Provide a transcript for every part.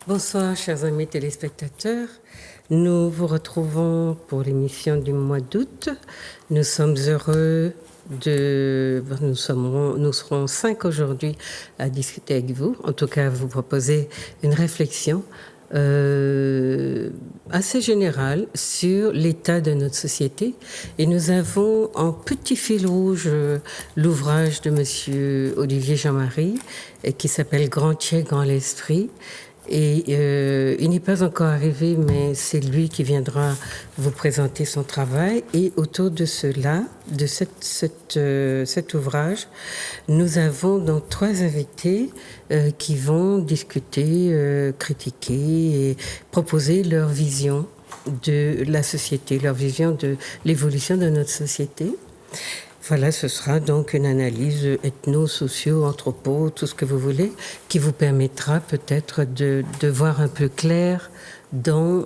Bonsoir, chers amis téléspectateurs. Nous vous retrouvons pour l'émission du mois d'août. Nous sommes heureux nous serons 5 aujourd'hui à discuter avec vous. En tout cas, à vous proposer une réflexion assez générale sur l'état de notre société. Et nous avons en petit fil rouge l'ouvrage de Monsieur Olivier Jean-Marie qui s'appelle Grand Thiers, Grand l'Esprit. Et il n'est pas encore arrivé, mais c'est lui qui viendra vous présenter son travail. Et autour de cela, de cet ouvrage, nous avons donc 3 invités qui vont discuter, critiquer et proposer leur vision de la société, leur vision de l'évolution de notre société. Voilà, ce sera donc une analyse ethno, socio, anthropo, tout ce que vous voulez, qui vous permettra peut-être de voir un peu clair dans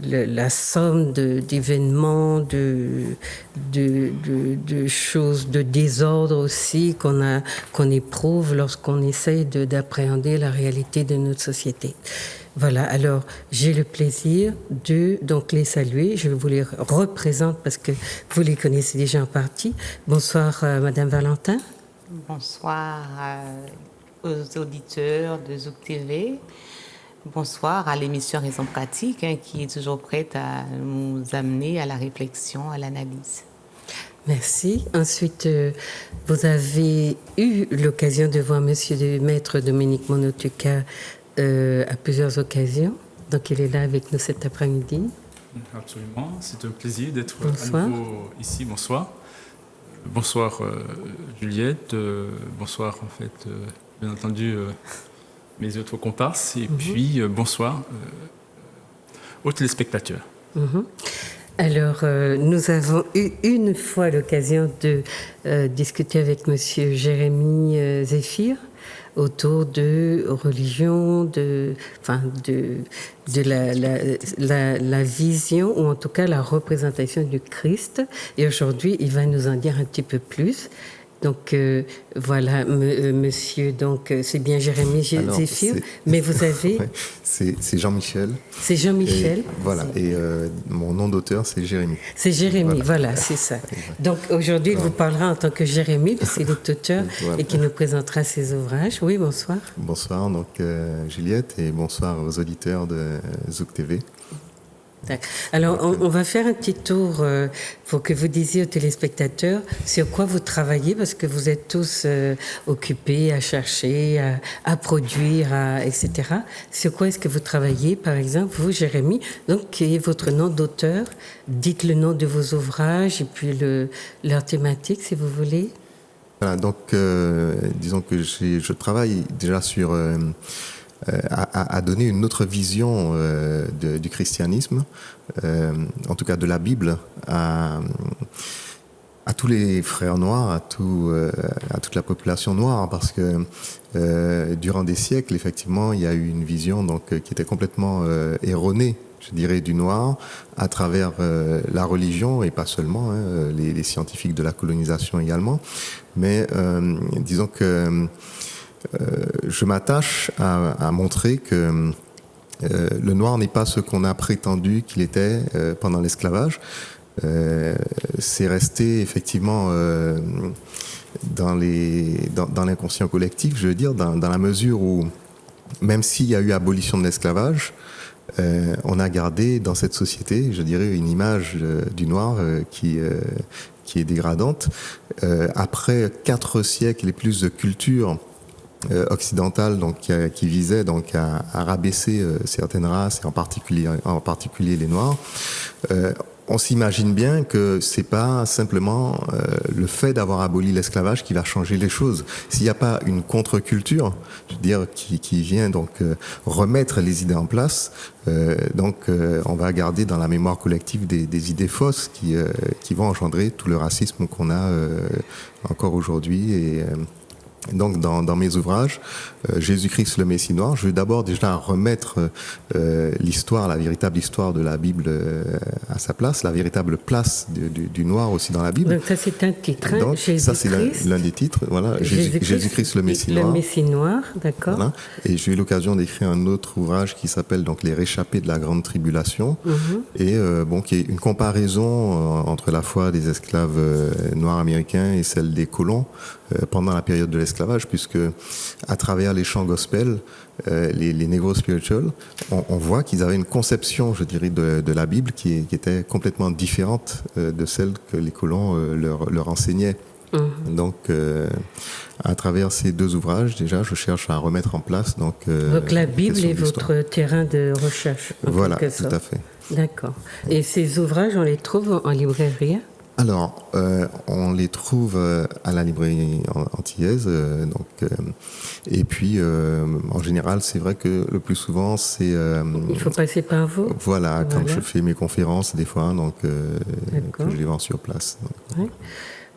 la somme d'événements, de choses, de désordre aussi qu'on éprouve lorsqu'on essaye d'appréhender la réalité de notre société. Voilà, alors j'ai le plaisir de donc les saluer. Je vous les représente parce que vous les connaissez déjà en partie. Bonsoir Madame Valentin. Bonsoir aux auditeurs de Zouk TV. Bonsoir à l'émission Raison Pratique qui est toujours prête à nous amener à la réflexion, à l'analyse. Merci. Ensuite, vous avez eu l'occasion de voir Monsieur le Maître Dominique Monotuka à plusieurs occasions. Donc, il est là avec nous cet après-midi. Absolument. C'est un plaisir d'être à nouveau ici. Bonsoir. Bonsoir, Juliette. Bonsoir, en fait, bien entendu, mes autres comparses. Et puis, bonsoir aux téléspectateurs. Alors, nous avons eu une fois l'occasion de discuter avec Monsieur Jérémy Zéphir autour de religion, de la vision, ou en tout cas la représentation du Christ. Et aujourd'hui, il va nous en dire un petit peu plus. Donc voilà, monsieur, donc c'est bien Jérémy Zéphir, mais vous avez... Ouais, c'est Jean-Michel. C'est Jean-Michel. Voilà, et mon nom d'auteur, c'est Jérémy. C'est Jérémy, voilà, c'est ça. Donc aujourd'hui, il vous parlera en tant que Jérémy, parce qu'il est auteur et qui nous présentera ses ouvrages. Oui, bonsoir. Bonsoir, donc Juliette, et bonsoir aux auditeurs de Zouk TV. Alors, on va faire un petit tour pour que vous disiez aux téléspectateurs sur quoi vous travaillez, parce que vous êtes tous occupés à chercher, à produire, etc. Sur quoi est-ce que vous travaillez, par exemple, vous, Jérémy? Donc, quel est votre nom d'auteur? Dites le nom de vos ouvrages et puis leur thématique, si vous voulez. Voilà, donc, disons que je travaille déjà sur... à donner une autre vision du christianisme, en tout cas de la Bible, à tous les frères noirs, à toute la population noire, parce que durant des siècles, effectivement, il y a eu une vision donc qui était complètement erronée, je dirais, du noir à travers la religion, et pas seulement, les scientifiques de la colonisation également, mais disons que je m'attache à montrer que le noir n'est pas ce qu'on a prétendu qu'il était pendant l'esclavage. C'est resté effectivement dans l'inconscient collectif, je veux dire, dans la mesure où, même s'il y a eu abolition de l'esclavage, on a gardé dans cette société, je dirais, une image du noir qui est dégradante. Après 4 siècles et plus de culture occidentale, donc qui visait donc à rabaisser certaines races, et en particulier les noirs, on s'imagine bien que c'est pas simplement le fait d'avoir aboli l'esclavage qui va changer les choses. S'il n'y a pas une contre-culture, je veux dire, qui vient donc remettre les idées en place, on va garder dans la mémoire collective des idées fausses qui vont engendrer tout le racisme qu'on a encore aujourd'hui Donc, dans mes ouvrages, Jésus-Christ le Messie noir, je vais d'abord déjà remettre l'histoire, la véritable histoire de la Bible à sa place, la véritable place du noir aussi dans la Bible. Donc ça, c'est un titre, hein? Donc, ça, c'est l'un des titres. Voilà, Jésus-Christ le Messie noir. Le Messie noir, d'accord. Voilà. Et j'ai eu l'occasion d'écrire un autre ouvrage qui s'appelle donc Les Réchappés de la Grande Tribulation, et qui est une comparaison entre la foi des esclaves noirs américains et celle des colons pendant la période de l'esclavage, puisque à travers les chants gospel, les Negro Spirituals, on voit qu'ils avaient une conception, je dirais, de la Bible qui était complètement différente de celle que les colons leur enseignaient. Donc, à travers ces deux ouvrages, déjà, je cherche à remettre en place. Donc la Bible est votre terrain de recherche. Voilà, tout à fait. D'accord. Et ces ouvrages, on les trouve en librairie? Alors, on les trouve à la librairie antillaise, et puis en général, c'est vrai que le plus souvent, c'est. Il faut passer par vous. Voilà, quand je fais mes conférences des fois, que je les vends sur place.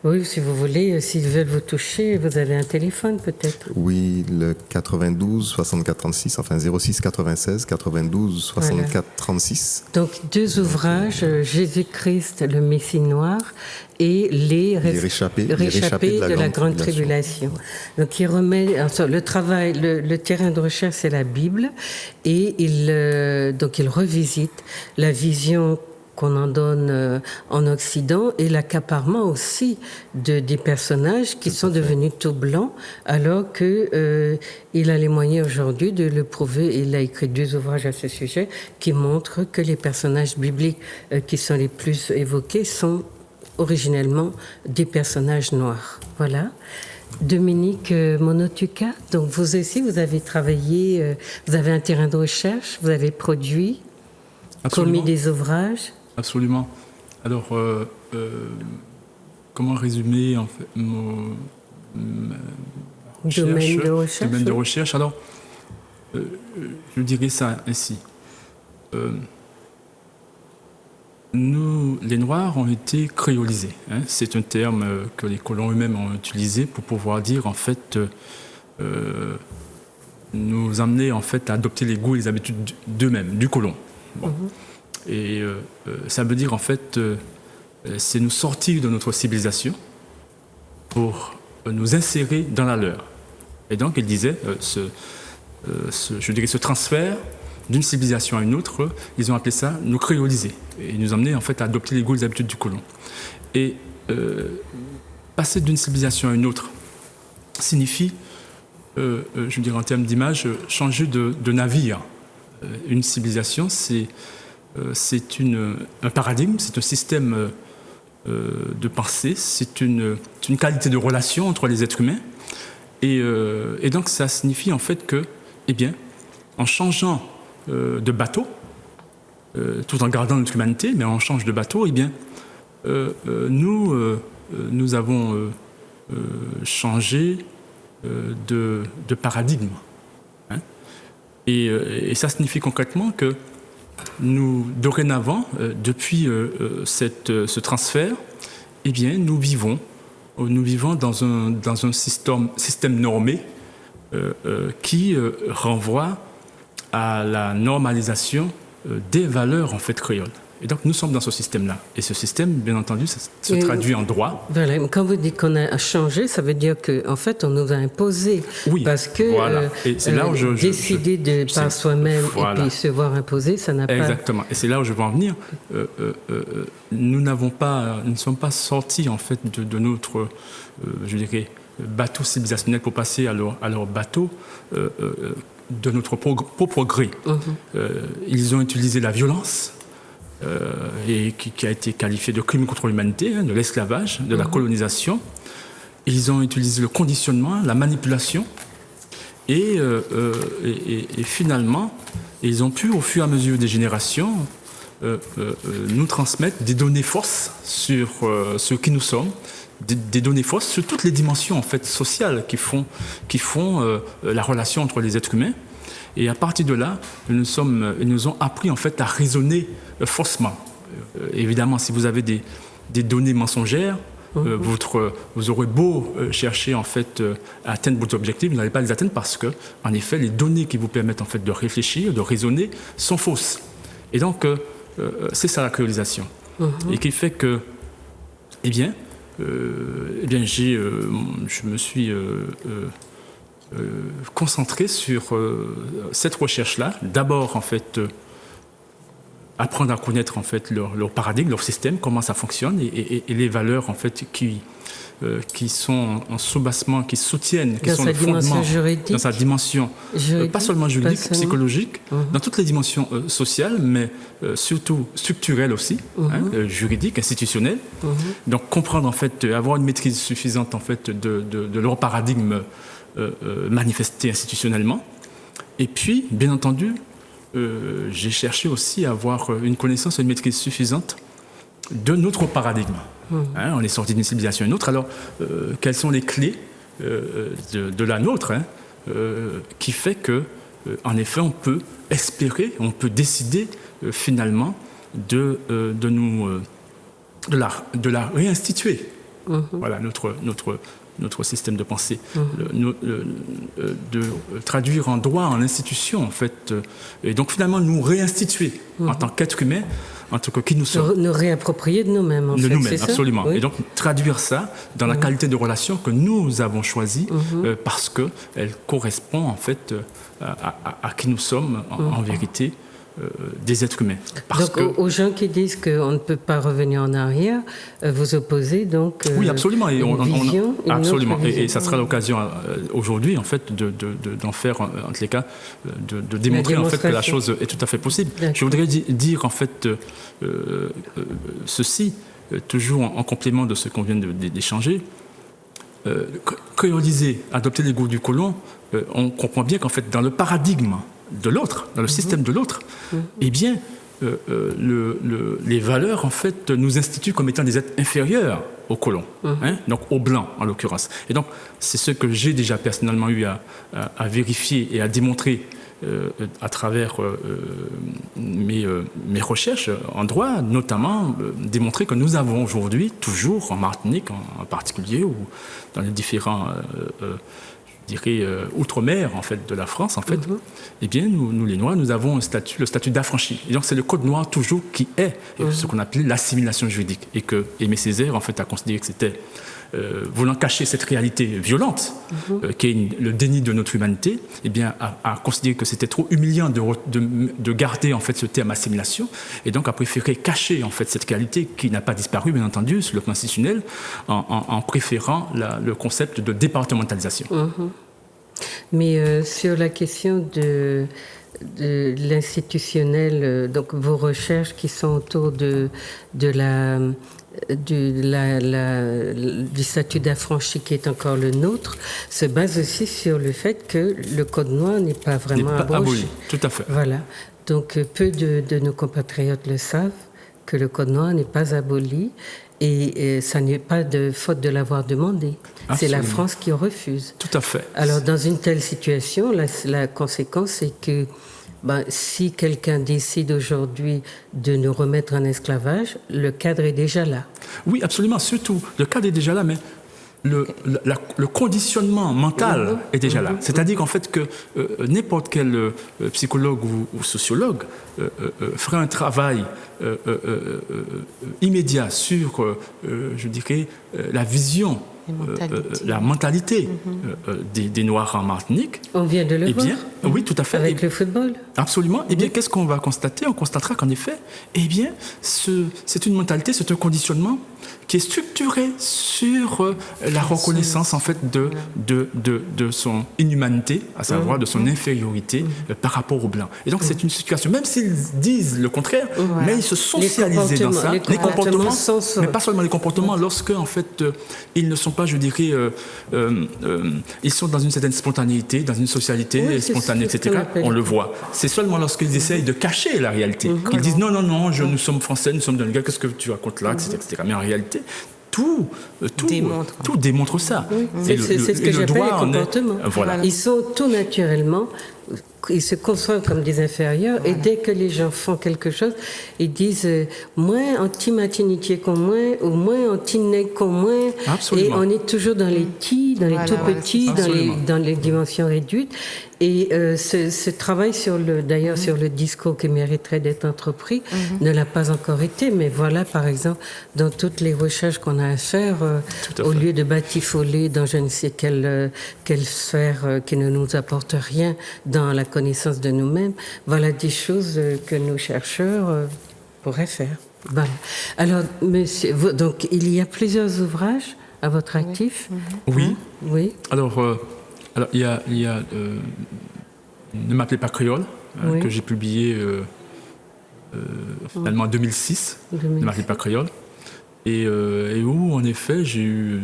Oui, si vous voulez, s'ils veulent vous toucher, vous avez un téléphone peut-être. Oui, le 92 64 36, enfin 06 96 92 64 36. Donc deux ouvrages, Jésus-Christ, le Messie noir, et les réchappés de la Grande Tribulation. Donc il remet le travail, le terrain de recherche, c'est la Bible, et il revisite la vision qu'on en donne en Occident et l'accaparement aussi des personnages qui sont devenus tout blancs, alors que il a les moyens aujourd'hui de le prouver. Il a écrit 2 ouvrages à ce sujet qui montrent que les personnages bibliques qui sont les plus évoqués sont originellement des personnages noirs. Voilà. Dominique Monotuka, donc vous aussi, vous avez travaillé, vous avez un terrain de recherche, vous avez produit, commis des ouvrages. Absolument. Alors, comment résumer en fait, mon domaine de recherche? Alors, je dirais ça ainsi. Nous, les Noirs, ont été créolisés. C'est un terme que les colons eux-mêmes ont utilisé pour pouvoir dire, en fait, nous amener en fait à adopter les goûts et les habitudes d'eux-mêmes, du colon. Bon. Et ça veut dire en fait, c'est nous sortir de notre civilisation pour nous insérer dans la leur. Et donc, il disait, je dirais ce transfert d'une civilisation à une autre, ils ont appelé ça nous créoliser et nous amener en fait à adopter les goûts et les habitudes du colon. Et passer d'une civilisation à une autre signifie, je dirais en termes d'image, changer de navire. Une civilisation, c'est un paradigme, c'est un système de pensée, c'est une qualité de relation entre les êtres humains. Et donc ça signifie en fait que, eh bien, en changeant de bateau, tout en gardant notre humanité, mais on change de bateau, eh bien, nous avons changé de paradigme. Hein. Et ça signifie concrètement que nous, dorénavant, depuis ce transfert, eh bien, nous vivons dans un système normé qui renvoie à la normalisation des valeurs en fait créoles. Et donc nous sommes dans ce système-là. Et ce système, bien entendu, ça se traduit en droit. Voilà. Quand vous dites qu'on a changé, ça veut dire qu'en fait, on nous a imposé. Oui, parce que voilà. Et c'est là où décider par soi-même voilà. Et puis se voir imposer, ça n'a pas... Exactement. Et c'est là où je veux en venir. Nous ne sommes pas sortis en fait de notre, je dirais, bateau civilisationnel pour passer à leur bateau de notre propre gré. Ils ont utilisé la violence, et qui a été qualifié de crime contre l'humanité, de l'esclavage, de la colonisation. Ils ont utilisé le conditionnement, la manipulation, et finalement, ils ont pu, au fur et à mesure des générations, nous transmettre des données fausses sur ce qui nous sommes, des données fausses sur toutes les dimensions en fait sociales qui font la relation entre les êtres humains. Et à partir de là, ils nous ont appris en fait à raisonner faussement. Évidemment, si vous avez des données mensongères, vous aurez beau chercher en fait à atteindre vos objectifs, vous n'allez pas les atteindre parce que, en effet, les données qui vous permettent en fait de réfléchir, de raisonner, sont fausses. Et donc, c'est ça la créolisation. Et qui fait que, je me suis concentré sur cette recherche-là. D'abord, en fait, apprendre à connaître en fait leur paradigme, leur système, comment ça fonctionne et les valeurs en fait qui sont en soubassement, qui soutiennent, qui sont le fondement dans sa dimension juridique, pas seulement juridique, psychologique, dans toutes les dimensions sociales, mais surtout structurelles aussi, juridiques, institutionnelles. Donc comprendre en fait, avoir une maîtrise suffisante en fait de leur paradigme manifesté institutionnellement. Et puis, bien entendu, j'ai cherché aussi à avoir une connaissance et une maîtrise suffisante de notre paradigme. On est sorti d'une civilisation à une autre. Alors, quelles sont les clés de la nôtre qui fait que, en effet, on peut espérer, on peut décider finalement de la réinstituer. Voilà notre système de pensée, de traduire en droit, en institution, en fait, et donc finalement nous réinstituer en tant qu'être humain, en tant que qui nous sommes. Nous réapproprier de nous-mêmes, en fait. De nous-mêmes, absolument. Oui. Et donc traduire ça dans la qualité de relation que nous avons choisie, parce qu'elle correspond en fait à qui nous sommes en vérité. Des êtres humains. Donc aux gens qui disent qu'on ne peut pas revenir en arrière, vous opposez donc oui, absolument. Et vision, absolument. Et ça sera l'occasion aujourd'hui en fait d'en faire en tous les cas de démontrer en fait que la chose est tout à fait possible. D'accord. Je voudrais dire en fait ceci toujours en complément de ce qu'on vient d'échanger. Créoliser, adopter les goûts du colon, on comprend bien qu'en fait dans le paradigme de l'autre, dans le système de l'autre, eh bien, les valeurs, en fait, nous instituent comme étant des êtres inférieurs aux colons, donc aux blancs, en l'occurrence. Et donc, c'est ce que j'ai déjà personnellement eu à vérifier et à démontrer à travers mes recherches en droit, notamment démontrer que nous avons aujourd'hui, toujours en Martinique en particulier, ou dans les différents... outre-mer en fait de la France en fait, eh bien nous les Noirs nous avons le statut d'affranchi. Et donc c'est le code noir toujours qui est ce qu'on appelait l'assimilation juridique et que Aimé Césaire en fait a considéré que c'était voulant cacher cette réalité violente qui est le déni de notre humanité, eh bien a considéré que c'était trop humiliant de garder en fait ce terme assimilation et donc a préféré cacher en fait cette réalité qui n'a pas disparu bien entendu sur le plan institutionnel en préférant le concept de départementalisation. Mais sur la question de l'institutionnel, donc vos recherches qui sont autour du statut d'affranchi qui est encore le nôtre, se basent aussi sur le fait que le Code noir n'est pas vraiment aboli. Tout à fait. Voilà. Donc peu de nos compatriotes le savent, que le Code noir n'est pas aboli. Et ça n'est pas de faute de l'avoir demandé. Absolument. C'est la France qui refuse. Tout à fait. Alors, dans une telle situation, la conséquence, c'est que si quelqu'un décide aujourd'hui de nous remettre en esclavage, le cadre est déjà là. Oui, absolument. Surtout, le cadre est déjà là, mais le conditionnement mental est déjà là. C'est-à-dire qu'en fait, que n'importe quel psychologue ou sociologue ferait un travail immédiat sur, je dirais, la vision, la mentalité des Noirs en Martinique. On vient de le voir. Oui, tout à fait. Avec le football. Absolument. Eh bien, qu'est-ce qu'on va constater? On constatera qu'en effet, eh bien, c'est une mentalité, c'est un conditionnement qui est structuré sur la reconnaissance en fait de son inhumanité, à savoir de son infériorité par rapport aux Blancs. Et donc c'est une situation, même s'ils disent le contraire, mais ils se socialisent dans ça. Les comportements mais pas seulement les comportements, lorsque en fait ils ne sont pas, je dirais, ils sont dans une certaine spontanéité, dans une socialité spontanée, etc. On le voit. C'est seulement lorsqu'ils essayent de cacher la réalité, qu'ils disent non, nous sommes français, nous sommes dans le gars, qu'est-ce que tu racontes là, etc. Mais en réalité, tout démontre ça. C'est ce que j'appelle les comportements. Voilà. Ils sont tout naturellement, ils se conçoivent comme des inférieurs, et dès que les gens font quelque chose, ils disent moins anti-matinitier qu'on moins, ou moins anti-nègre qu'on moins. Absolument. Et on est toujours dans les petits, dans les tout petits, dans les dimensions réduites. Et ce travail sur le discours qui mériterait d'être entrepris ne l'a pas encore été. Mais voilà, par exemple, dans toutes les recherches qu'on a à faire, au lieu de batifoler dans je ne sais quelle sphère qui ne nous apporte rien dans la connaissance de nous-mêmes, voilà des choses que nos chercheurs pourraient faire. Voilà. Alors, monsieur, donc, il y a plusieurs ouvrages à votre actif. Oui. Oui. Alors, il y a Ne m'appelez pas créole, que j'ai publié finalement en 2006. Ne m'appelez pas créole. Et où, en effet, j'ai eu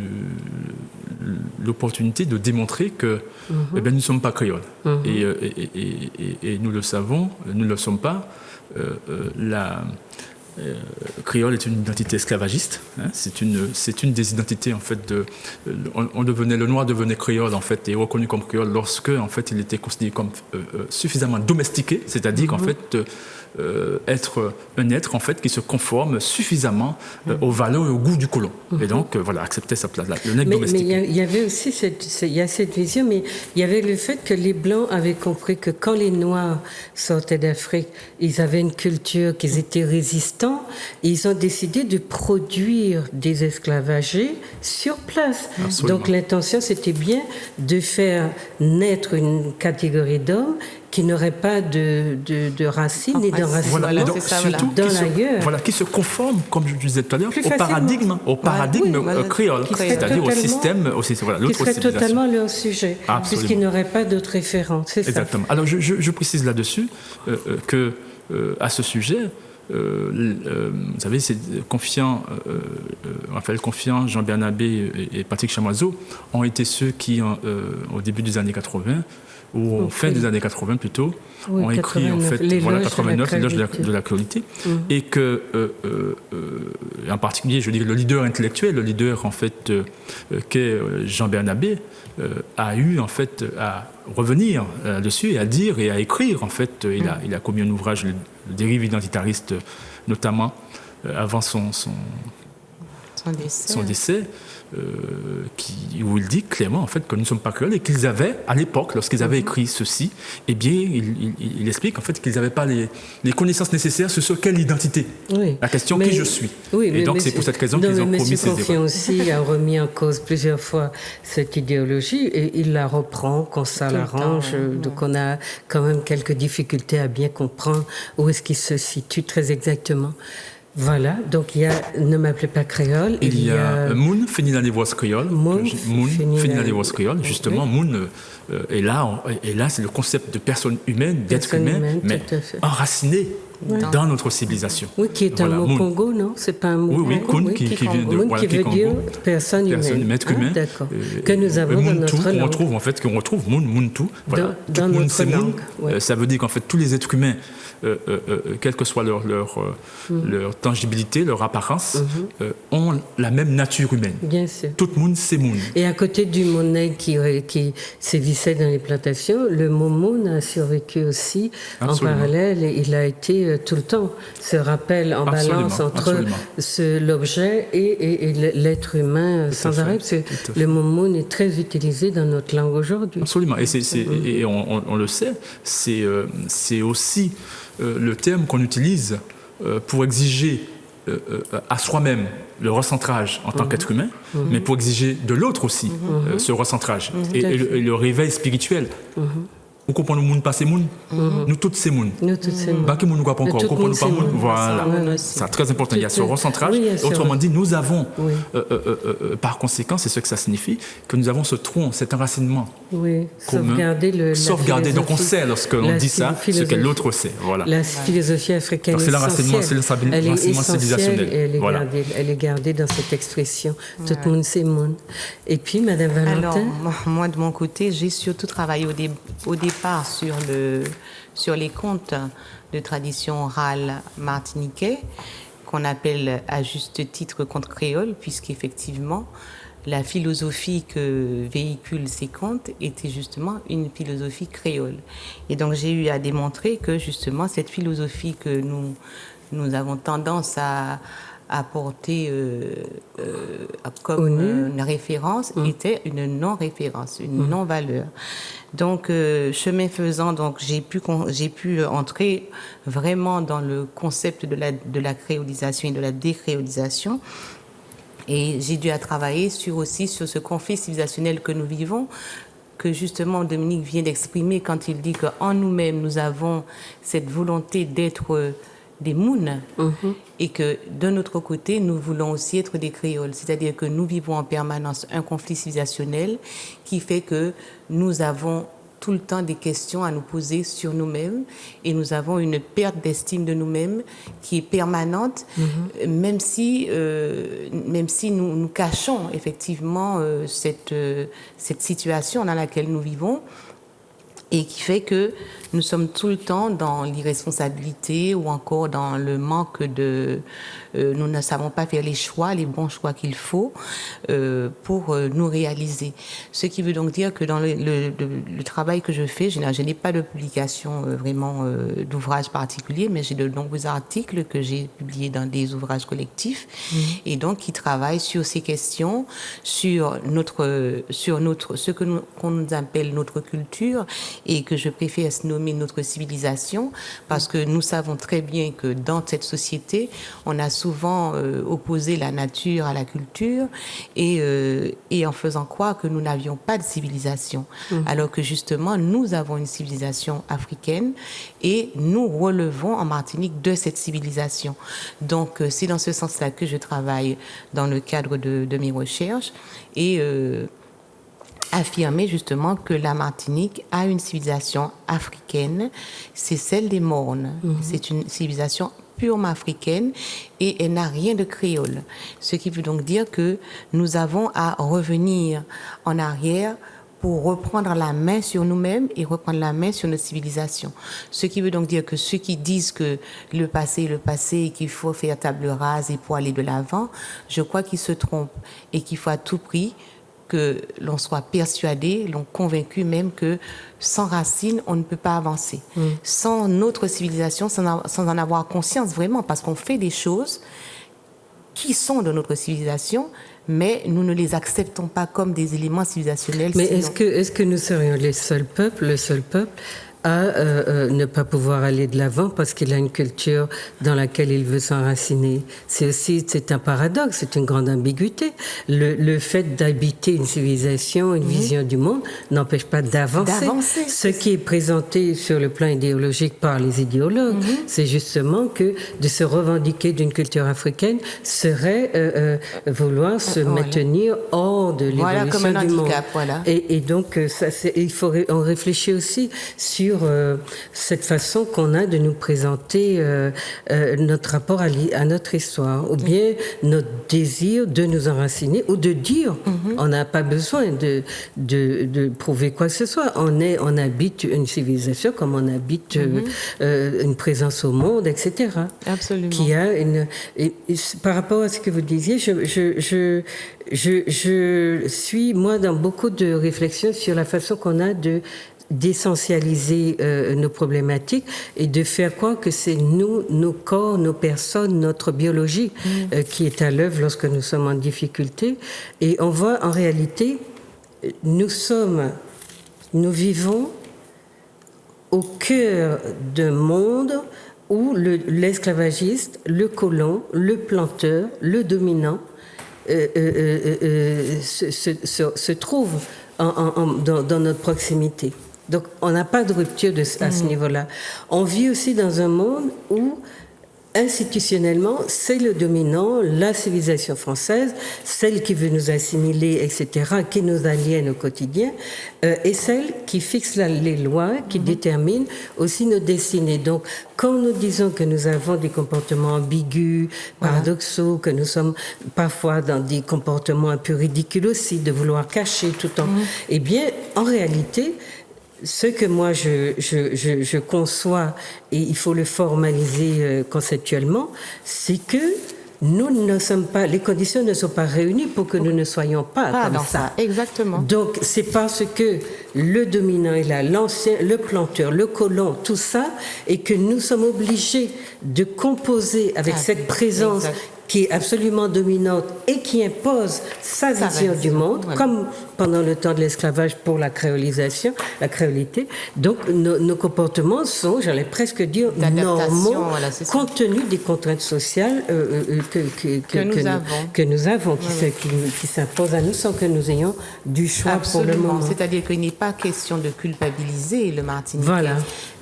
l'opportunité de démontrer que nous ne sommes pas créoles. Et nous le savons, nous ne le sommes pas. Créole est une identité esclavagiste. C'est une des identités en fait le noir devenait créole en fait et reconnu comme créole lorsque en fait il était considéré comme suffisamment domestiqué, c'est-à-dire qu'en fait être un être en fait qui se conforme suffisamment aux valeurs et au goût du colon. Et donc voilà, accepter sa place là, le nègre domestiqué. Mais il y avait aussi cette vision, mais il y avait le fait que les Blancs avaient compris que quand les Noirs sortaient d'Afrique, ils avaient une culture, qu'ils étaient résistants, et ils ont décidé de produire des esclavagés sur place. Absolument. Donc l'intention, c'était bien de faire naître une catégorie d'hommes qui n'aurait pas de racines et d'enracinement dans l'ailleurs. Voilà, qui se conforme, comme je disais tout à l'heure, au paradigme créole, c'est-à-dire au système, qui serait totalement leur sujet, puisqu'ils n'auraient pas d'autres références. Exactement. Alors je précise là-dessus que à ce sujet, vous savez, c'est Raphaël Confiant, Jean Bernabé et Patrick Chamoiseau ont été ceux qui, au début des années 80, ou fin des années 80 plutôt, ont écrit en fait 89 l'éloge de la créolité, et que en particulier, je dis le leader intellectuel, le leader en fait qu'est Jean Bernabé, a eu en fait à revenir dessus et à dire et à écrire en fait. Il a commis un ouvrage, le Dérive identitariste, notamment avant son décès. Où il dit clairement en fait que nous ne sommes pas créoles et qu'ils avaient à l'époque, lorsqu'ils avaient écrit ceci, eh bien il explique en fait qu'ils n'avaient pas les connaissances nécessaires sur quelle identité, la question qui je suis. Et donc c'est pour cette raison qu'ils ont commis ces erreurs. Aussi a remis en cause plusieurs fois cette idéologie et il la reprend quand ça l'arrange. Donc on a quand même quelques difficultés à bien comprendre où est-ce qu'il se situe très exactement. Voilà, donc il y a Ne m'appelez pas créole. Il y a Moun, Fini la Névoise créole. Moun, Fini la Névoise créole. Justement, Moun, et là c'est le concept de personne humaine, d'être humain, mais enraciné dans notre civilisation. Oui, qui est un mot Congo, non? C'est pas un mot. Oui, Kun, qui veut dire personne humaine. Être humain. D'accord. Que nous avons dans notre langue. On retrouve Moun, Muntu. Voilà. Dans notre langue. Ça veut dire qu'en fait tous les êtres humains, quelle que soit leur tangibilité, leur apparence, ont la même nature humaine. Bien sûr. Tout le monde, c'est Moun. Et à côté du monnaie qui sévissait dans les plantations, le mot Moun a survécu aussi. Absolument. En parallèle. Il a été tout le temps ce rappel en balance entre l'objet et l'être humain sans arrêt. Le mot Moun est très utilisé dans notre langue aujourd'hui. Absolument. Et on le sait, c'est aussi le terme qu'on utilise pour exiger à soi-même le recentrage en tant qu'être humain, mais pour exiger de l'autre aussi ce recentrage et le réveil spirituel. Nous comprenons le monde, pas c'est monde. Nous tous c'est monde. Pas que nous ne croyons pas encore. Nous comprenons pas monde. Voilà. C'est très important. Il y a ce recentrage. Autrement dit, nous avons, par conséquent, c'est ce que ça signifie, que nous avons ce tronc, cet enracinement commun. Sauvegarder. Donc on sait, lorsqu'on dit ça, ce que l'autre sait. Voilà. La philosophie africaine c'est l'enracinement civilisationnel. Elle est gardée dans cette expression. Tout le monde c'est monde. Et puis, Madame Valentin. Alors, moi de mon côté, j'ai surtout travaillé au départ sur les contes de tradition orale martiniquais qu'on appelle à juste titre conte créole, puisqu'effectivement, la philosophie que véhiculent ces contes était justement une philosophie créole. Et donc j'ai eu à démontrer que justement cette philosophie que nous avons tendance à porter comme une référence était une non-référence, une non-valeur. Donc, chemin faisant, donc j'ai pu entrer vraiment dans le concept de la créolisation et de la décréolisation. Et j'ai dû travailler aussi sur ce conflit civilisationnel que nous vivons, que justement Dominique vient d'exprimer quand il dit qu'en nous-mêmes, nous avons cette volonté d'être des mounes et que de notre côté, nous voulons aussi être des créoles. C'est-à-dire que nous vivons en permanence un conflit civilisationnel qui fait que nous avons tout le temps des questions à nous poser sur nous-mêmes et nous avons une perte d'estime de nous-mêmes qui est permanente, même si nous cachons effectivement cette situation dans laquelle nous vivons et qui fait que nous sommes tout le temps dans l'irresponsabilité ou encore dans le manque de... nous ne savons pas faire les bons choix qu'il faut pour nous réaliser. Ce qui veut donc dire que dans le travail que je fais, je n'ai pas de publication vraiment d'ouvrages particuliers, mais j'ai de nombreux articles que j'ai publiés dans des ouvrages collectifs et donc qui travaillent sur ces questions, sur ce qu'on nous appelle notre culture et que je préfère nommer notre civilisation, parce que nous savons très bien que dans cette société, on a souvent opposé la nature à la culture et en faisant croire que nous n'avions pas de civilisation, alors que justement, nous avons une civilisation africaine et nous relevons en Martinique de cette civilisation. Donc, c'est dans ce sens-là que je travaille dans le cadre de mes recherches et affirmer justement que la Martinique a une civilisation africaine, c'est celle des Mornes. C'est une civilisation purement africaine et elle n'a rien de créole. Ce qui veut donc dire que nous avons à revenir en arrière pour reprendre la main sur nous-mêmes et reprendre la main sur notre civilisation. Ce qui veut donc dire que ceux qui disent que le passé est le passé et qu'il faut faire table rase et pour aller de l'avant, je crois qu'ils se trompent et qu'il faut à tout prix que l'on soit persuadé, l'on convaincu même que sans racines, on ne peut pas avancer. Sans notre civilisation, sans en avoir conscience vraiment, parce qu'on fait des choses qui sont de notre civilisation, mais nous ne les acceptons pas comme des éléments civilisationnels. Mais est-ce que nous serions le seul peuple à ne pas pouvoir aller de l'avant parce qu'il a une culture dans laquelle il veut s'enraciner? C'est un paradoxe, c'est une grande ambiguïté. Le fait d'habiter une civilisation, une vision du monde, n'empêche pas d'avancer. Ce qui est présenté sur le plan idéologique par les idéologues, c'est justement que de se revendiquer d'une culture africaine serait vouloir se maintenir hors de l'évolution comme un du handicap, monde. Voilà. Et donc, on réfléchit aussi sur cette façon qu'on a de nous présenter notre rapport à notre histoire, ou bien notre désir de nous enraciner, ou de dire, on n'a pas besoin de prouver quoi que ce soit. On habite une civilisation comme on habite une présence au monde, etc. Absolument. Qui a par rapport à ce que vous disiez, je suis, moi, dans beaucoup de réflexions sur la façon qu'on a d'essentialiser nos problématiques et de faire croire que c'est nous, nos corps, nos personnes, notre biologie qui est à l'œuvre lorsque nous sommes en difficulté. Et on voit en réalité, nous vivons au cœur d'un monde où l'esclavagiste, le colon, le planteur, le dominant se trouvent dans notre proximité. Donc, on n'a pas de rupture à ce niveau-là. On vit aussi dans un monde où, institutionnellement, c'est le dominant, la civilisation française, celle qui veut nous assimiler, etc., qui nous aliène au quotidien, et celle qui fixe les lois, qui détermine aussi nos destinées. Donc, quand nous disons que nous avons des comportements ambigus, paradoxaux, que nous sommes parfois dans des comportements un peu ridicules aussi, de vouloir cacher tout en... Eh bien, en réalité... ce que moi je conçois, et il faut le formaliser conceptuellement, c'est que nous ne sommes pas, les conditions ne sont pas réunies pour que nous ne soyons pas comme ça. Exactement. Donc c'est parce que le dominant est là, l'ancien, le planteur, le colon, tout ça, et que nous sommes obligés de composer avec cette présence qui est absolument dominante et qui impose sa vision du monde, comme pendant le temps de l'esclavage pour la créolisation, la créolité. Donc nos comportements sont, j'allais presque dire, normaux, compte tenu des contraintes sociales que nous avons, qui s'imposent à nous sans que nous ayons du choix. Absolument. Pour le moment. C'est-à-dire qu'il n'est pas question de culpabiliser le Martiniquais,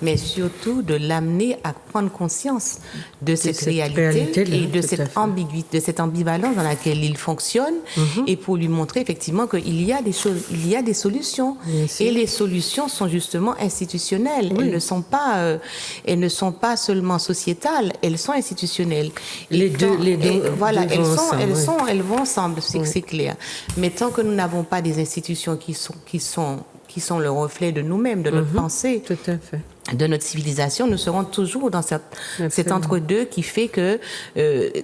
mais surtout de l'amener à prendre conscience de cette réalité et de cette ambiguïté, de cette ambivalence dans laquelle il fonctionne, et pour lui montrer effectivement qu'il y a des choses, il y a des solutions, et les solutions sont justement institutionnelles. Elles ne sont pas seulement sociétales, elles sont institutionnelles. Les deux voilà, elles vont ensemble, c'est clair. Mais tant que nous n'avons pas des institutions qui sont le reflet de nous-mêmes, de notre pensée, tout à fait, de notre civilisation, nous serons toujours dans cet entre-deux qui fait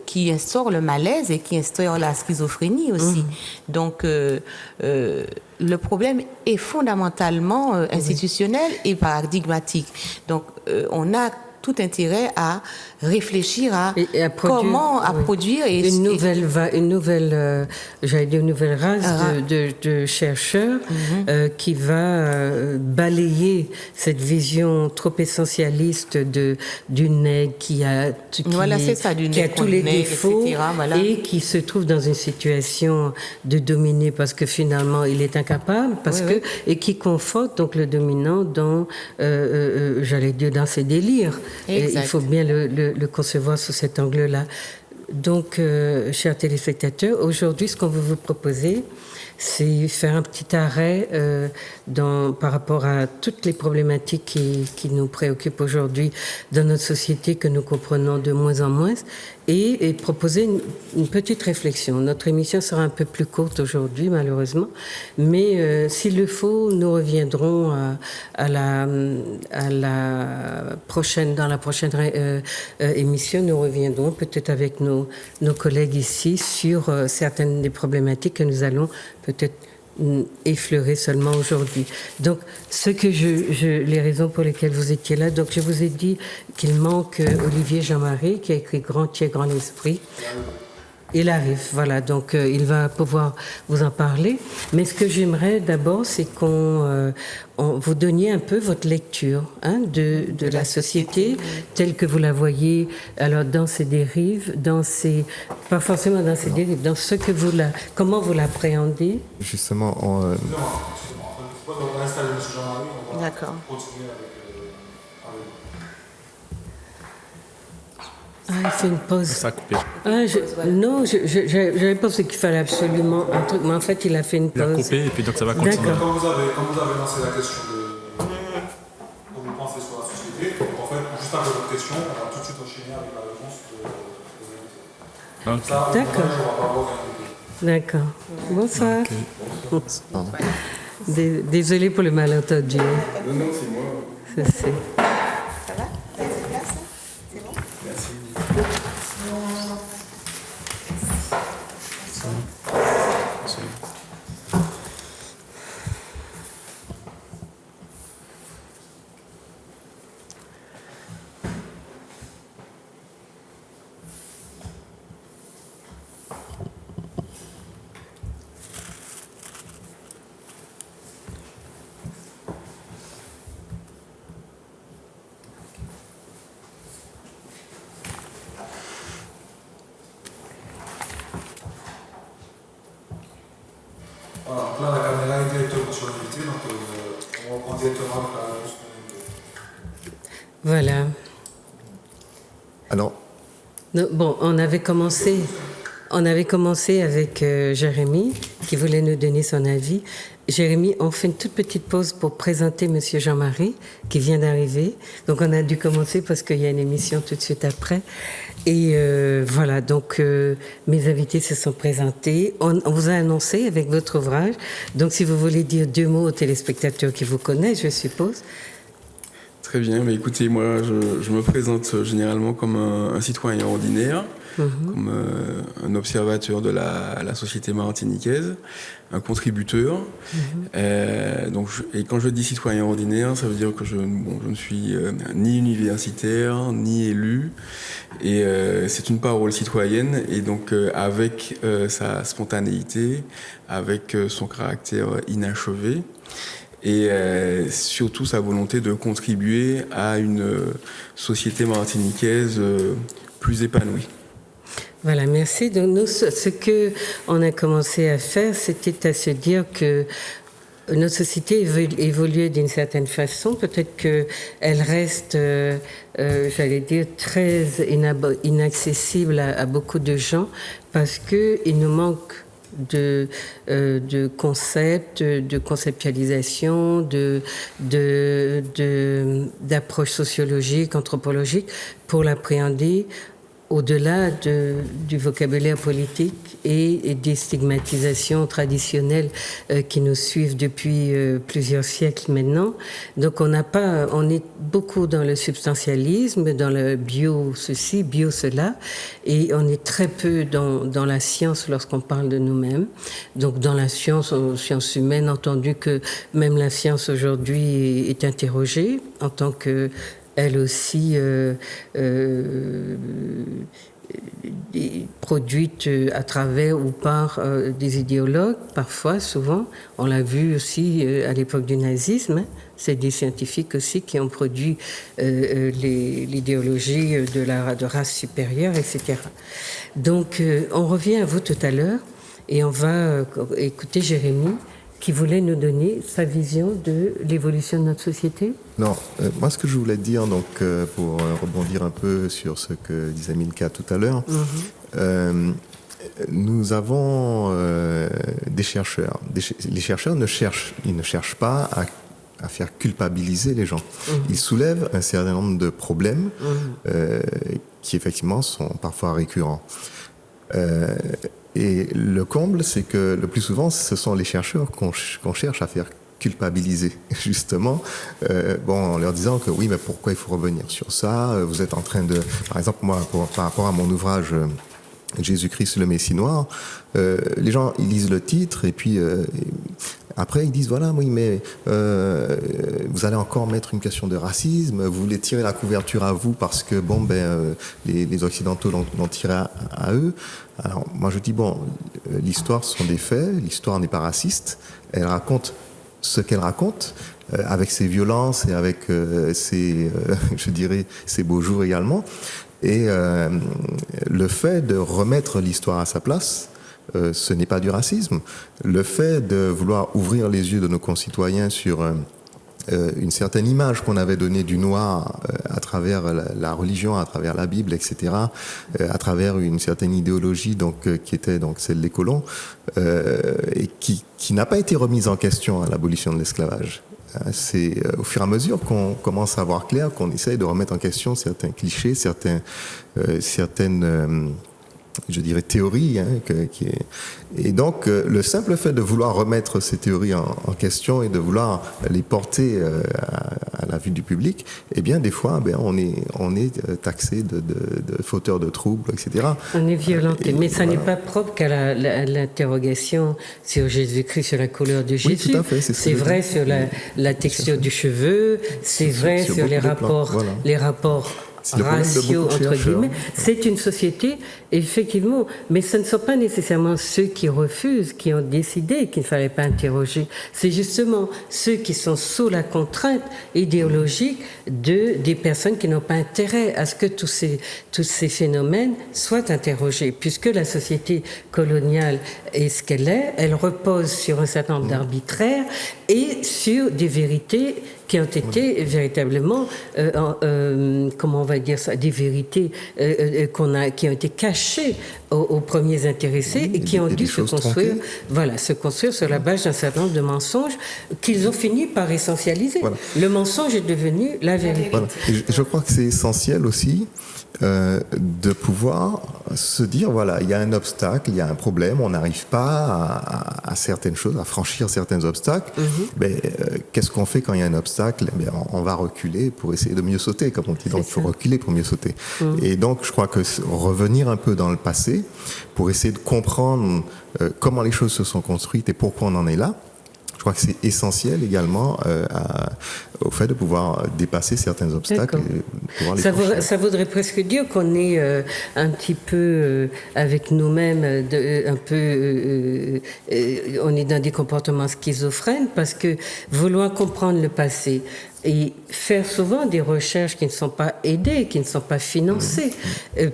qui instaure le malaise et qui instaure la schizophrénie aussi. Donc, le problème est fondamentalement institutionnel et paradigmatique. Donc, on a tout intérêt à réfléchir à comment produire une nouvelle race de chercheurs qui va balayer cette vision trop essentialiste du nègre qui a tous les défauts, etc., et qui se trouve dans une situation de dominer parce que finalement il est incapable, et qui conforte donc le dominant dans dans ses délires. Il faut bien le concevoir sous cet angle-là. Donc, chers téléspectateurs, aujourd'hui, ce qu'on veut vous proposer, c'est faire un petit arrêt par rapport à toutes les problématiques qui nous préoccupent aujourd'hui dans notre société, que nous comprenons de moins en moins, et proposer une petite réflexion. Notre émission sera un peu plus courte aujourd'hui, malheureusement, mais s'il le faut, nous reviendrons dans la prochaine émission, nous reviendrons peut-être avec nos collègues ici sur certaines des problématiques que nous allons peut-être effleurer seulement aujourd'hui. Donc, les raisons pour lesquelles vous étiez là, donc je vous ai dit qu'il manque Olivier Jean-Marie qui a écrit Grand Tiers, Grand Esprit. Il arrive, voilà, donc il va pouvoir vous en parler. Mais ce que j'aimerais d'abord, c'est qu'on vous donniez un peu votre lecture de la société telle que vous la voyez, alors dans ses dérives, pas forcément dans ses dérives, dans comment vous l'appréhendez. Justement, on va installer M. Jean-Marie, on va continuer avec... il fait une pause. Ça a coupé. Non, j'avais pensé qu'il fallait absolument un truc, mais en fait, il a fait une pause. Il a coupé et puis donc ça va continuer. Quand vous avez lancé la question de vous pensez sur la société, donc en fait, juste après votre question, on va tout de suite enchaîner avec la réponse de vos invités. D'accord. D'accord. Bonsoir. Okay. Désolé pour le malentendu. Non, c'est moi. C'est... Voilà, donc là la caméra est directement sur l'invité, donc on reprend directement avec la réponse. Voilà. Alors, on avait commencé avec Jérémy qui voulait nous donner son avis. Jérémy, on fait une toute petite pause pour présenter Monsieur Jean-Marie, qui vient d'arriver. Donc, on a dû commencer parce qu'il y a une émission tout de suite après. Et voilà, donc mes invités se sont présentés. On vous a annoncé avec votre ouvrage. Donc, si vous voulez dire 2 mots aux téléspectateurs qui vous connaissent, je suppose. Très bien, mais écoutez, moi je me présente généralement comme un citoyen ordinaire, comme un observateur de la société martiniquaise, un contributeur. Et quand je dis citoyen ordinaire, ça veut dire que je ne suis ni universitaire, ni élu, et c'est une parole citoyenne, et donc avec sa spontanéité, avec son caractère inachevé, et surtout sa volonté de contribuer à une société martiniquaise plus épanouie. Voilà, merci. Donc nous, ce qu'on a commencé à faire, c'était à se dire que notre société évoluait d'une certaine façon. Peut-être qu'elle reste, j'allais dire, très inaccessible à beaucoup de gens parce qu'il nous manque de concepts, de conceptualisation, d'approche sociologique, anthropologique pour l'appréhender au-delà du vocabulaire politique et des stigmatisations traditionnelles qui nous suivent depuis plusieurs siècles maintenant. Donc on est beaucoup dans le substantialisme, dans le bio ceci, bio cela, et on est très peu dans la science lorsqu'on parle de nous-mêmes. Donc dans la science, sciences humaines, entendu que même la science aujourd'hui est interrogée en tant que elle aussi produite à travers ou par des idéologues, parfois, souvent. On l'a vu aussi à l'époque du nazisme. Hein. C'est des scientifiques aussi qui ont produit l'idéologie de race supérieure, etc. Donc, on revient à vous tout à l'heure et on va écouter Jérémy, qui voulait nous donner sa vision de l'évolution de notre société. Non, moi ce que je voulais dire, donc pour rebondir un peu sur ce que disait Milka tout à l'heure, nous avons des chercheurs. Les chercheurs ne cherchent pas à faire culpabiliser les gens. Ils soulèvent un certain nombre de problèmes qui effectivement sont parfois récurrents. Et le comble, c'est que le plus souvent, ce sont les chercheurs qu'on cherche à faire culpabiliser, justement, en leur disant que oui, mais pourquoi il faut revenir sur ça? Vous êtes en train de... Par exemple, moi, par rapport à mon ouvrage Jésus-Christ, le Messie noir, les gens, ils lisent le titre et puis... après, ils disent, voilà, oui, mais vous allez encore mettre une question de racisme, vous voulez tirer la couverture à vous parce que, les Occidentaux l'ont tiré à eux. Alors, moi, je dis, l'histoire, ce sont des faits, l'histoire n'est pas raciste, elle raconte ce qu'elle raconte, avec ses violences et avec ses beaux jours également. Et le fait de remettre l'histoire à sa place, ce n'est pas du racisme. Le fait de vouloir ouvrir les yeux de nos concitoyens sur une certaine image qu'on avait donnée du noir à travers la religion, à travers la Bible, etc., à travers une certaine idéologie qui était celle des colons, et qui n'a pas été remise en question à l'abolition de l'esclavage. C'est au fur et à mesure qu'on commence à voir clair, qu'on essaye de remettre en question certains clichés, certaines théories. Et donc, le simple fait de vouloir remettre ces théories en question et de vouloir les porter à la vue du public, eh bien, des fois, on est taxé de fauteur de troubles, etc. On est violenté, mais ça n'est pas propre qu'à l'interrogation sur Jésus-Christ, sur la couleur de Jésus. Oui, tout à fait, c'est vrai sur la texture du cheveu, c'est vrai sur les rapports ratio, entre guillemets. C'est une société, effectivement, mais ce ne sont pas nécessairement ceux qui refusent, qui ont décidé qu'il ne fallait pas interroger. C'est justement ceux qui sont sous la contrainte idéologique des personnes qui n'ont pas intérêt à ce que tous ces phénomènes soient interrogés, puisque la société coloniale est ce qu'elle est, elle repose sur un certain nombre d'arbitraires et sur des vérités qui ont été véritablement, comment on va dire ça, des vérités qui ont été cachées aux premiers intéressés et qui ont dû se construire, se construire sur la base d'un certain nombre de mensonges qu'ils ont fini par essentialiser. Voilà. Le mensonge est devenu la vérité. Voilà. Et je crois que c'est essentiel aussi de pouvoir se dire, voilà, il y a un obstacle, il y a un problème, on n'arrive pas à certaines choses, à franchir certains obstacles. Qu'est-ce qu'on fait quand il y a un obstacle? On va reculer pour essayer de mieux sauter, comme on dit. Donc, il faut reculer pour mieux sauter. Et donc, je crois que revenir un peu dans le passé pour essayer de comprendre comment les choses se sont construites et pourquoi on en est là, je crois que c'est essentiel également au fait de pouvoir dépasser certains obstacles. Et ça voudrait presque dire qu'on est un petit peu avec nous-mêmes, on est dans des comportements schizophrènes parce que vouloir comprendre le passé et faire souvent des recherches qui ne sont pas aidées, qui ne sont pas financées,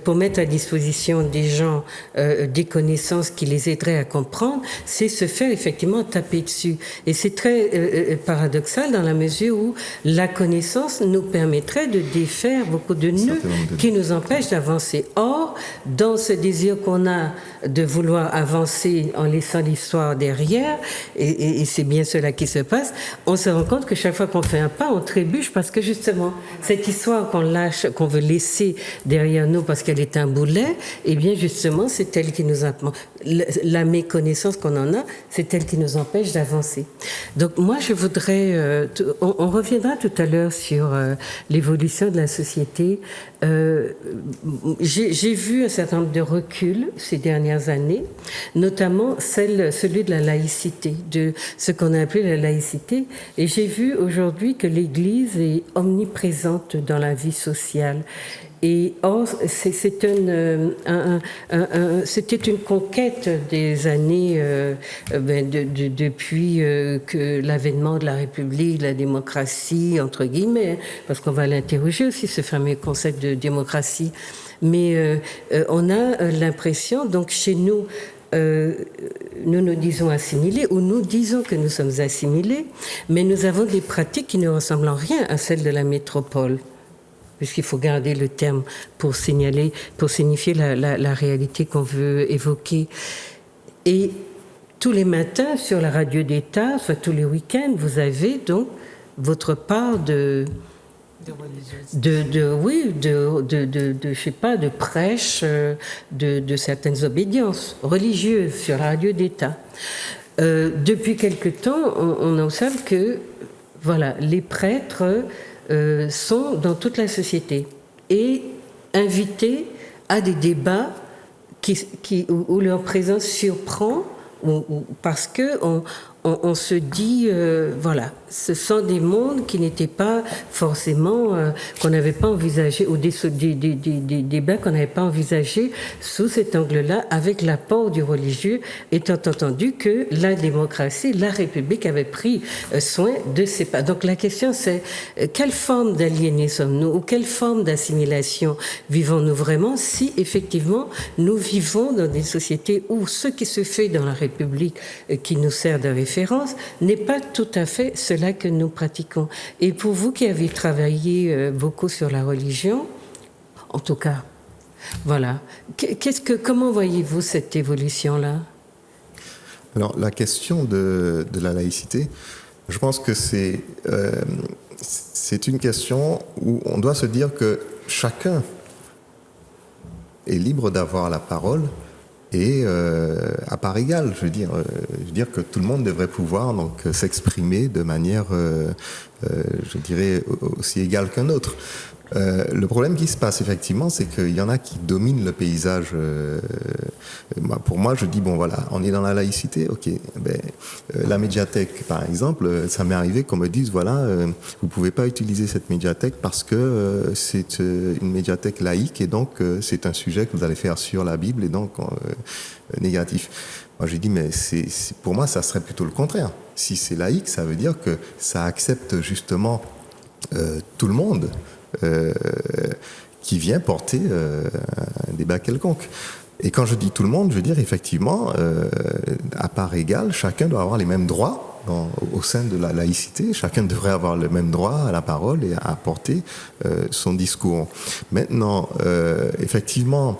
pour mettre à disposition des gens des connaissances qui les aideraient à comprendre, c'est se faire effectivement taper dessus. Et c'est très paradoxal dans la mesure où la connaissance nous permettrait de défaire beaucoup de nœuds qui nous empêchent d'avancer. Or, dans ce désir qu'on a de vouloir avancer en laissant l'histoire derrière, et c'est bien cela qui se passe, on se rend compte que chaque fois qu'on fait un pas, on trébuche parce que justement, cette histoire qu'on lâche, qu'on veut laisser derrière nous parce qu'elle est un boulet, eh bien justement, c'est elle qui nous la méconnaissance qu'on en a, c'est elle qui nous empêche d'avancer. Donc moi, je voudrais, on reviendra tout à l'heure sur l'évolution de la société. J'ai vu un certain nombre de reculs ces dernières années, notamment celui de la laïcité, de ce qu'on a appelé la laïcité. Et j'ai vu aujourd'hui que l'Église est omniprésente dans la vie sociale. Et or, c'était une conquête des années depuis que l'avènement de la République, de la démocratie, entre guillemets, parce qu'on va l'interroger aussi, ce fameux concept de démocratie. Mais on a l'impression, donc chez nous, nous disons assimilés, ou nous disons que nous sommes assimilés, mais nous avons des pratiques qui ne ressemblent en rien à celles de la métropole, puisqu'il faut garder le terme pour signifier la réalité qu'on veut évoquer. Et tous les matins, sur la radio d'État, soit tous les week-ends, vous avez donc votre part de prêche de certaines obédiences religieuses sur la radio d'État. Depuis quelque temps, on observe que, voilà, les prêtres sont dans toute la société et invités à des débats où leur présence surprend, parce que on se dit, voilà, ce sont des mondes qui n'étaient pas forcément, qu'on n'avait pas envisagé, ou des débats qu'on n'avait pas envisagés sous cet angle-là, avec l'apport du religieux, étant entendu que la démocratie, la République avait pris soin de ces pas. Donc la question c'est, quelle forme d'aliénés sommes-nous, ou quelle forme d'assimilation vivons-nous vraiment, si effectivement nous vivons dans des sociétés où ce qui se fait dans la République, qui nous sert de référence, n'est pas tout à fait cela que nous pratiquons. Et pour vous qui avez travaillé beaucoup sur la religion, en tout cas, voilà, comment voyez-vous cette évolution-là? Alors, la question de la laïcité, je pense que c'est une question où on doit se dire que chacun est libre d'avoir la parole, et à part égale, je veux dire que tout le monde devrait pouvoir donc s'exprimer de manière, je dirais, aussi égale qu'un autre. Le problème qui se passe effectivement, c'est qu'il y en a qui dominent le paysage. Pour moi, je dis bon voilà, on est dans la laïcité, ok. La médiathèque, par exemple, ça m'est arrivé qu'on me dise voilà, vous pouvez pas utiliser cette médiathèque parce que c'est une médiathèque laïque et donc c'est un sujet que vous allez faire sur la Bible et donc négatif. Moi, j'ai dit mais pour moi, ça serait plutôt le contraire. Si c'est laïque, ça veut dire que ça accepte justement tout le monde. Qui vient porter un débat quelconque. Et quand je dis tout le monde, je veux dire effectivement, à part égale, chacun doit avoir les mêmes droits au sein de la laïcité. Chacun devrait avoir le même droit à la parole et à apporter son discours. Maintenant, effectivement,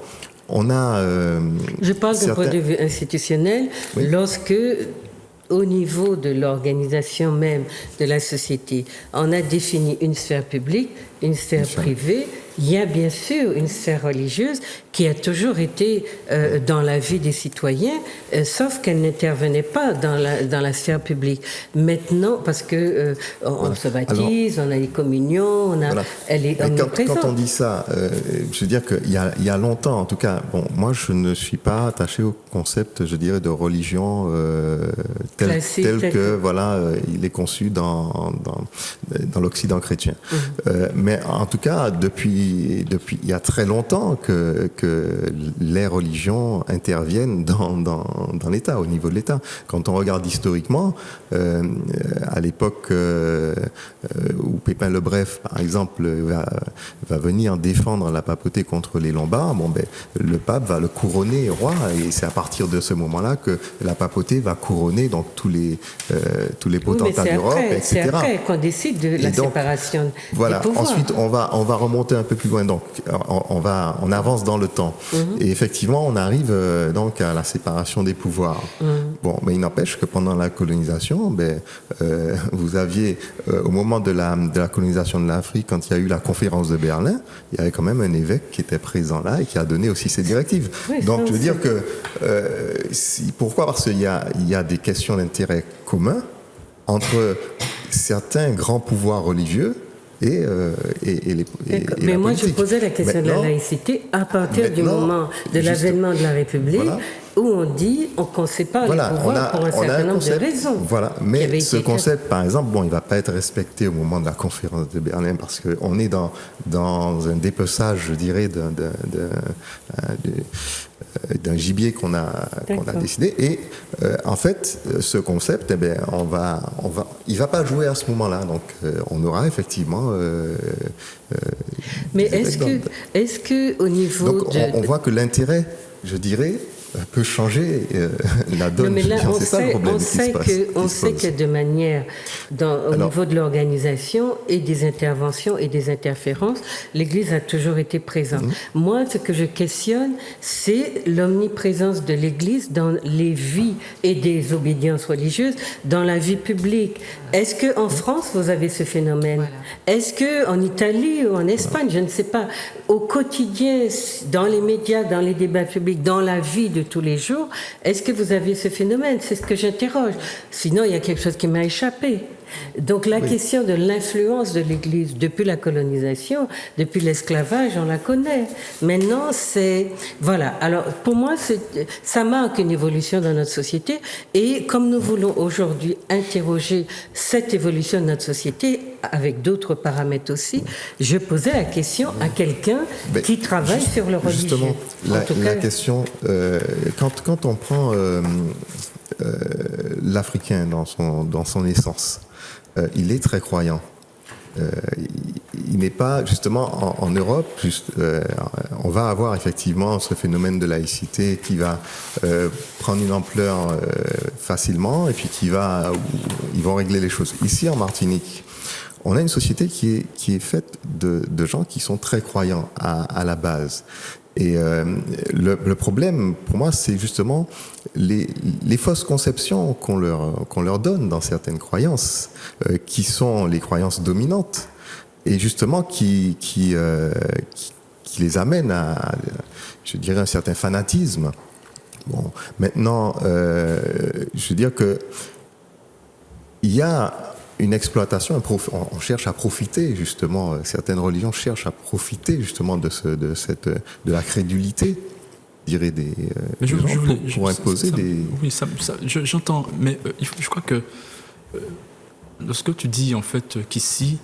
on a... Je parle d'un point de vue institutionnel, oui. Lorsque, au niveau de l'organisation même de la société, on a défini une sphère publique, une sphère privée. Il y a bien sûr une sphère religieuse qui a toujours été dans la vie des citoyens, sauf qu'elle n'intervenait pas dans la sphère publique. Maintenant, parce que on se baptise, on a les communions, elle est omniprésente. Quand on dit ça, je veux dire qu'il y a longtemps, en tout cas, bon, moi je ne suis pas attaché au concept, je dirais, de religion tel que voilà, il est conçu dans l'Occident chrétien. Mais en tout cas, depuis il y a très longtemps que les religions interviennent dans l'État, au niveau de l'État. Quand on regarde historiquement, à l'époque où Pépin le Bref, par exemple, va venir défendre la papauté contre les Lombards, le pape va le couronner roi, et c'est à partir de ce moment-là que la papauté va couronner donc tous les potentats d'Europe, etc. C'est après qu'on décide de la séparation. Voilà. Ensuite, on va remonter un peu plus loin. Donc, on avance dans le temps. Et effectivement, on arrive donc à la séparation des pouvoirs. Bon, mais il n'empêche que pendant la colonisation, vous aviez, au moment de la colonisation de l'Afrique, quand il y a eu la conférence de Berlin, il y avait quand même un évêque qui était présent là et qui a donné aussi ses directives. Oui, donc, je veux dire que pourquoi ? Parce qu'il y a des questions d'intérêt commun entre certains grands pouvoirs religieux et mais moi, politique. Je posais la question de la laïcité à partir du moment de l'avènement de la République, où on dit qu'on sépare les pouvoirs pour un certain nombre de raisons. Voilà, mais ce concept, par exemple, il ne va pas être respecté au moment de la conférence de Berlin, parce qu'on est dans un dépeçage, je dirais, d'un gibier qu'on a décidé. Et en fait, ce concept, il va pas jouer à ce moment-là. Donc, on aura effectivement. Mais est-ce que au niveau donc, on voit que l'intérêt, je dirais, peut changer la donne. Non, mais là, on sait que de manière, au niveau de l'organisation et des interventions et des interférences, l'Église a toujours été présente. Moi, ce que je questionne, c'est l'omniprésence de l'Église dans les vies et des obédiences religieuses, dans la vie publique. Est-ce qu'en France, vous avez ce phénomène ? Est-ce qu'en Italie ou en Espagne, je ne sais pas, au quotidien, dans les médias, dans les débats publics, dans la vie de tous les jours, est-ce que vous avez ce phénomène ? C'est ce que j'interroge. Sinon, il y a quelque chose qui m'a échappé. Donc la question de l'influence de l'Église depuis la colonisation, depuis l'esclavage, on la connaît. Maintenant, c'est... Voilà. Alors, pour moi, ça marque une évolution dans notre société. Et comme nous voulons aujourd'hui interroger cette évolution de notre société avec d'autres paramètres aussi, je posais la question à quelqu'un qui travaille sur le religieux. Justement, la question... Quand on prend l'Africain dans son essence, il est très croyant. Il n'est pas, justement, en Europe, on va avoir effectivement ce phénomène de laïcité qui va prendre une ampleur facilement et puis ils vont régler les choses. Ici, en Martinique, on a une société qui est faite de gens qui sont très croyants à la base. Et le problème, pour moi, c'est justement les fausses conceptions qu'on leur donne dans certaines croyances, qui sont les croyances dominantes, et justement qui les amènent à, je dirais, un certain fanatisme. Bon, maintenant, je veux dire que il y a une exploitation, on cherche à profiter justement, certaines religions cherchent à profiter justement de la crédulité, je dirais, des gens pour imposer des... Oui, j'entends, mais je crois que lorsque tu dis en fait qu'ici,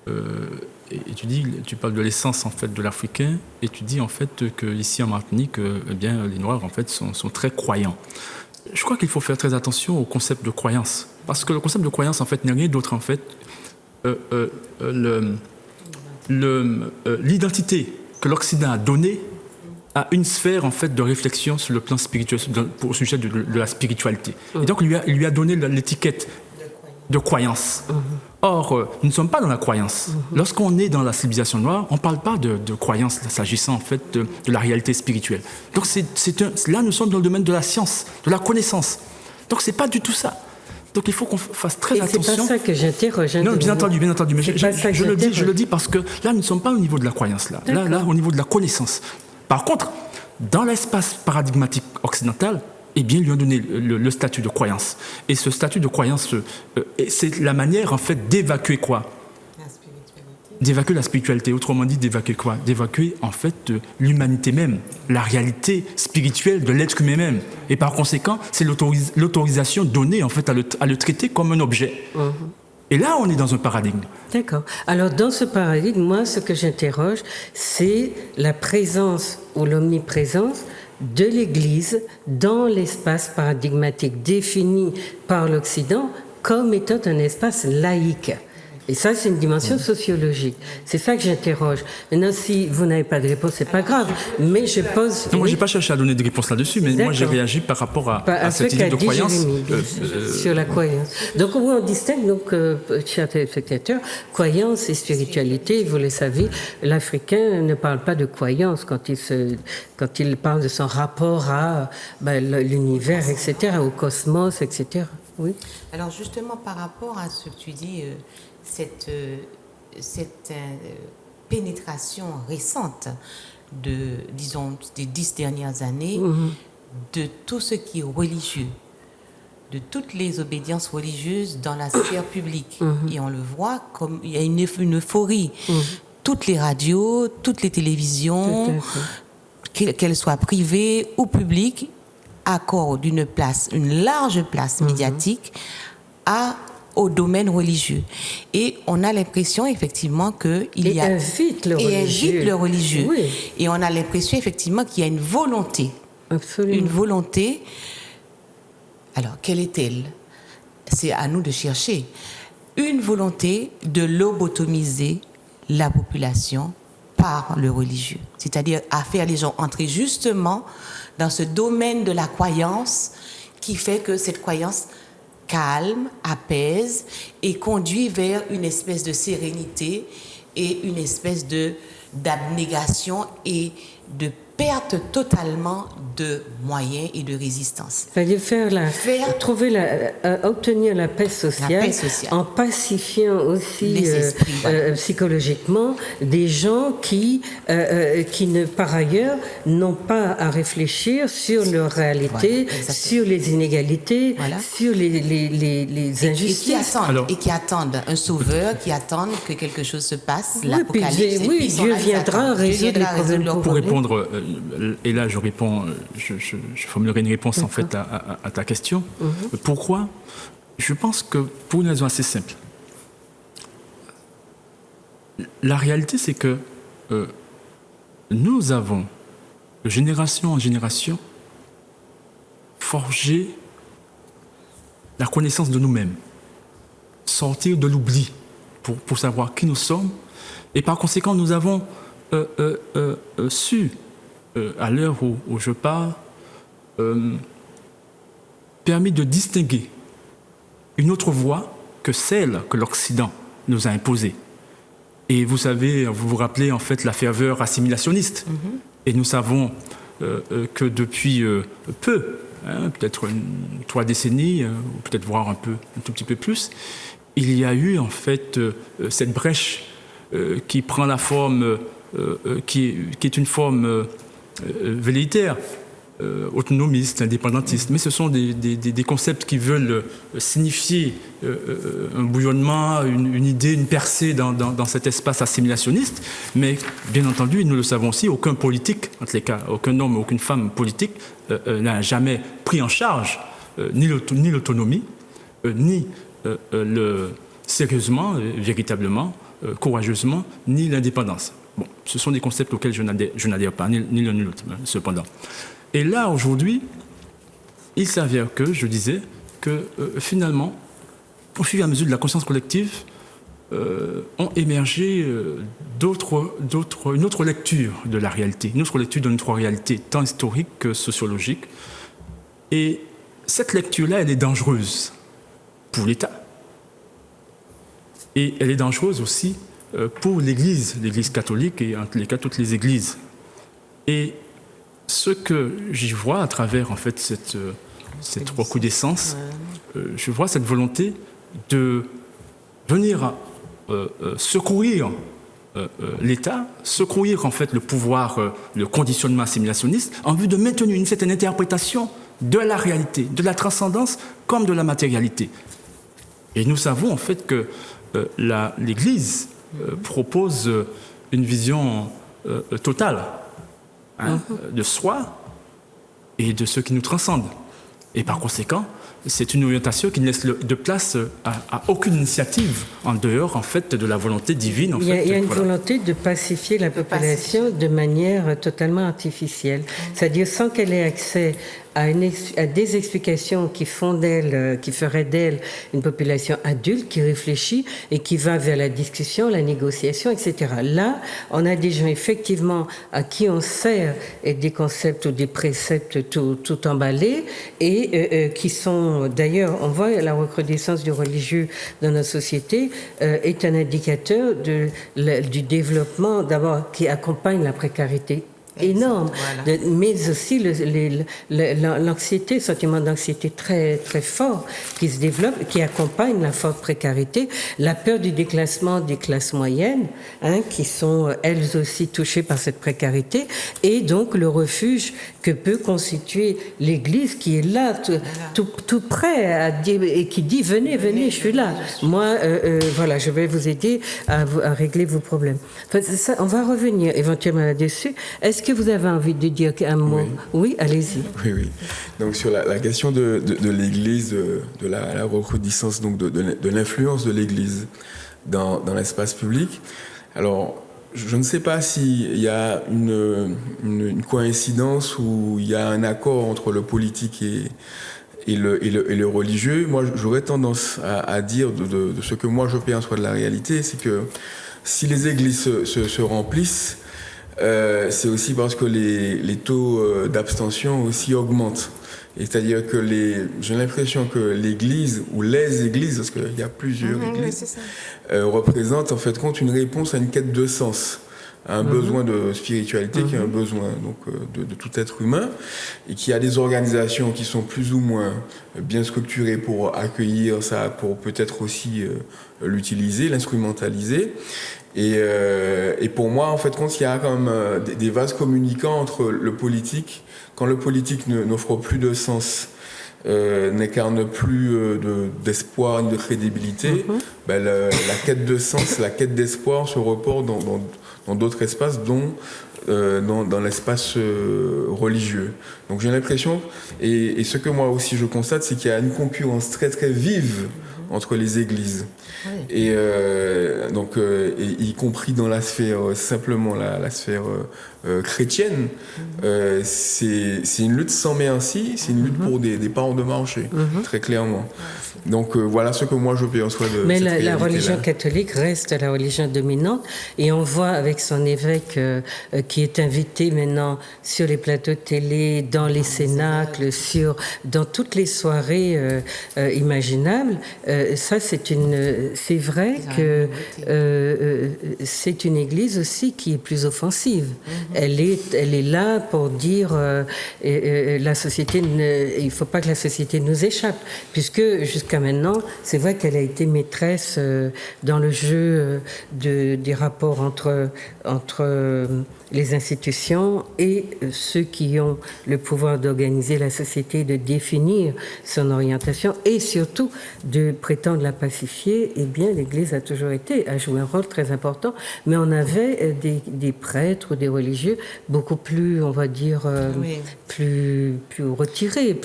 et tu parles de l'essence en fait de l'Africain, et tu dis en fait que ici en Martinique, eh bien les Noirs en fait sont très croyants. Je crois qu'il faut faire très attention au concept de croyance. Parce que le concept de croyance, en fait, n'est rien d'autre, en fait, l'identité que l'Occident a donnée à une sphère, en fait, de réflexion sur le plan spirituel, au sujet de la spiritualité. Et donc, il lui a donné l'étiquette de croyance. Or, nous ne sommes pas dans la croyance. Lorsqu'on est dans la civilisation noire, on ne parle pas de croyance s'agissant en fait de la réalité spirituelle. Donc là, nous sommes dans le domaine de la science, de la connaissance. Donc c'est pas du tout ça. Donc il faut qu'on fasse très attention. C'est pas ça que j'interroge. Non, bien entendu. Mais je le dis parce que là, nous ne sommes pas au niveau de la croyance. Là, au niveau de la connaissance. Par contre, dans l'espace paradigmatique occidental, eh bien, ils lui ont donné le statut de croyance. Et ce statut de croyance, c'est la manière, en fait, d'évacuer quoi ? La spiritualité. D'évacuer la spiritualité. Autrement dit, d'évacuer quoi ? D'évacuer, en fait, l'humanité même, la réalité spirituelle de l'être humain même. Et par conséquent, c'est l'autorisation donnée, en fait, à le traiter comme un objet. Et là, on est dans un paradigme. D'accord. Alors, dans ce paradigme, moi, ce que j'interroge, c'est la présence ou l'omniprésence de l'Église dans l'espace paradigmatique défini par l'Occident comme étant un espace laïque. Et ça, c'est une dimension sociologique. C'est ça que j'interroge. Maintenant, si vous n'avez pas de réponse, c'est pas grave. Mais je pose... Non, moi, j'ai pas cherché à donner de réponse là-dessus, mais moi, j'ai réagi par rapport à cette idée de croyance. Sur la croyance. Donc, on distingue, donc, chers téléspectateurs, croyance et spiritualité. Vous le savez, l'Africain ne parle pas de croyance quand il parle de son rapport à l'univers, etc., au cosmos, etc. Oui. Alors, justement, par rapport à ce que tu dis... cette pénétration récente disons, des 10 dernières années de tout ce qui est religieux, de toutes les obédiences religieuses dans la sphère publique. Et on le voit comme il y a une euphorie. Toutes les radios, toutes les télévisions, qu'elles soient privées ou publiques, accordent une large place médiatique au domaine religieux. Et on a l'impression, effectivement, invite le religieux. Oui. Et on a l'impression, effectivement, qu'il y a une volonté. Absolument. Une volonté. Alors, quelle est-elle ? C'est à nous de chercher. Une volonté de lobotomiser la population par le religieux. C'est-à-dire à faire les gens entrer justement dans ce domaine de la croyance qui fait que cette croyance calme, apaise et conduit vers une espèce de sérénité et une espèce d'abnégation et de perte totalement de moyens et de résistance. C'est-à-dire obtenir la paix sociale, en pacifiant aussi psychologiquement des gens qui par ailleurs n'ont pas à réfléchir sur leur réalité, sur les inégalités, sur les injustices. Et qui attendent un sauveur, qui attendent que quelque chose se passe, l'Apocalypse. Dieu viendra résoudre les problèmes. Pour répondre, et là je réponds, je formulerai une réponse en fait à ta question. Pourquoi ? Je pense que pour une raison assez simple. La réalité, c'est que nous avons, de génération en génération, forgé la connaissance de nous-mêmes, sortir de l'oubli pour savoir qui nous sommes, et par conséquent, nous avons su, à l'heure où je parle, permis de distinguer une autre voie que celle que l'Occident nous a imposée. Et vous savez, vous vous rappelez en fait la ferveur assimilationniste. Et nous savons que depuis peu, peut-être 3 décennies, ou peut-être voire un tout petit peu plus, il y a eu en fait cette brèche qui prend la forme, qui est une forme velléitaire, autonomiste, indépendantiste, mais ce sont des concepts qui veulent signifier un bouillonnement, une idée, une percée dans cet espace assimilationniste, mais bien entendu, nous le savons aussi, aucun politique, en tous les cas, aucun homme, aucune femme politique n'a jamais pris en charge ni l'autonomie, ni sérieusement, véritablement, courageusement, ni l'indépendance. Bon, ce sont des concepts auxquels je n'adhère pas, ni l'un ni l'autre, cependant. Et là, aujourd'hui, il s'avère que, je disais, que finalement, au fur et à mesure de la conscience collective, ont émergé une autre lecture de la réalité, une autre lecture de notre réalité, tant historique que sociologique. Et cette lecture-là, elle est dangereuse pour l'État, Et elle est dangereuse aussi pour l'Église catholique et en tous les cas toutes les églises. Et ce que j'y vois à travers en fait cette recrudescence, je vois cette volonté de venir secourir l'État, secourir en fait le pouvoir, le conditionnement assimilationniste, en vue de maintenir une certaine interprétation de la réalité, de la transcendance comme de la matérialité. Et nous savons en fait que l'Église propose une vision totale de soi et de ce qui nous transcende. Et par conséquent, c'est une orientation qui ne laisse de place à aucune initiative en dehors en fait de la volonté divine. Il y a une volonté de pacifier la population de manière totalement artificielle, c'est-à-dire sans qu'elle ait accès à des explications qui feraient d'elle une population adulte qui réfléchit et qui va vers la discussion, la négociation, etc. Là, on a des gens effectivement à qui on sert des concepts ou des préceptes tout emballés et qui sont, d'ailleurs, on voit la recrudescence du religieux dans notre société est un indicateur du développement, d'abord, qui accompagne la précarité énorme, voilà. Mais aussi l'anxiété, le sentiment d'anxiété très, très fort qui se développe, qui accompagne la forte précarité, la peur du déclassement des classes moyennes, qui sont elles aussi touchées par cette précarité, et donc le refuge que peut constituer l'Église qui est là, tout prêt à dire, et qui dit venez, je suis là. Moi, voilà, je vais vous aider à régler vos problèmes. Enfin, ça, on va revenir éventuellement là-dessus. Est-ce que vous avez envie de dire un mot? Oui, allez-y. Oui. Donc sur la question de l'Église, de la recrudescence, donc de l'influence de l'Église dans l'espace public. Alors, je ne sais pas s'il y a une coïncidence ou il y a un accord entre le politique et le religieux. Moi, j'aurais tendance à dire de ce que moi je perçois de la réalité, c'est que si les églises se remplissent, c'est aussi parce que les taux d'abstention aussi augmentent. C'est-à-dire que j'ai l'impression que l'Église, ou les églises, parce qu'il y a plusieurs églises, représentent en fait compte une réponse à une quête de sens, à un besoin de spiritualité qui est un besoin donc, de tout être humain, et qui a des organisations qui sont plus ou moins bien structurées pour accueillir ça, pour peut-être aussi l'utiliser, l'instrumentaliser. Et pour moi, en fait, il y a quand même des vases communicants entre le politique. Quand le politique n'offre plus de sens, n'incarne plus d'espoir ni de crédibilité, la quête de sens, la quête d'espoir se reporte dans d'autres espaces, dont dans l'espace religieux. Donc j'ai l'impression, et ce que moi aussi je constate, c'est qu'il y a une concurrence très très vive entre les églises. Oui. Et y compris dans la sphère, simplement la sphère chrétienne, c'est une lutte sans merci, c'est une lutte pour des parts de marché, très clairement. Donc voilà ce que moi je perçois de Mais cette la religion catholique reste la religion dominante, et on voit avec son évêque qui est invité maintenant sur les plateaux de télé, dans les cénacles, dans toutes les soirées imaginables. Ça, c'est vrai que c'est une église aussi qui est plus offensive. Elle est là pour dire la société, il ne faut pas que la société nous échappe, puisque jusqu'à maintenant, c'est vrai qu'elle a été maîtresse dans le jeu des rapports entre les institutions et ceux qui ont le pouvoir d'organiser la société, de définir son orientation et surtout de prétendre la pacifier. Eh bien, l'Église a joué un rôle très important, mais on avait des prêtres ou des religieux beaucoup plus, on va dire, plus retirés,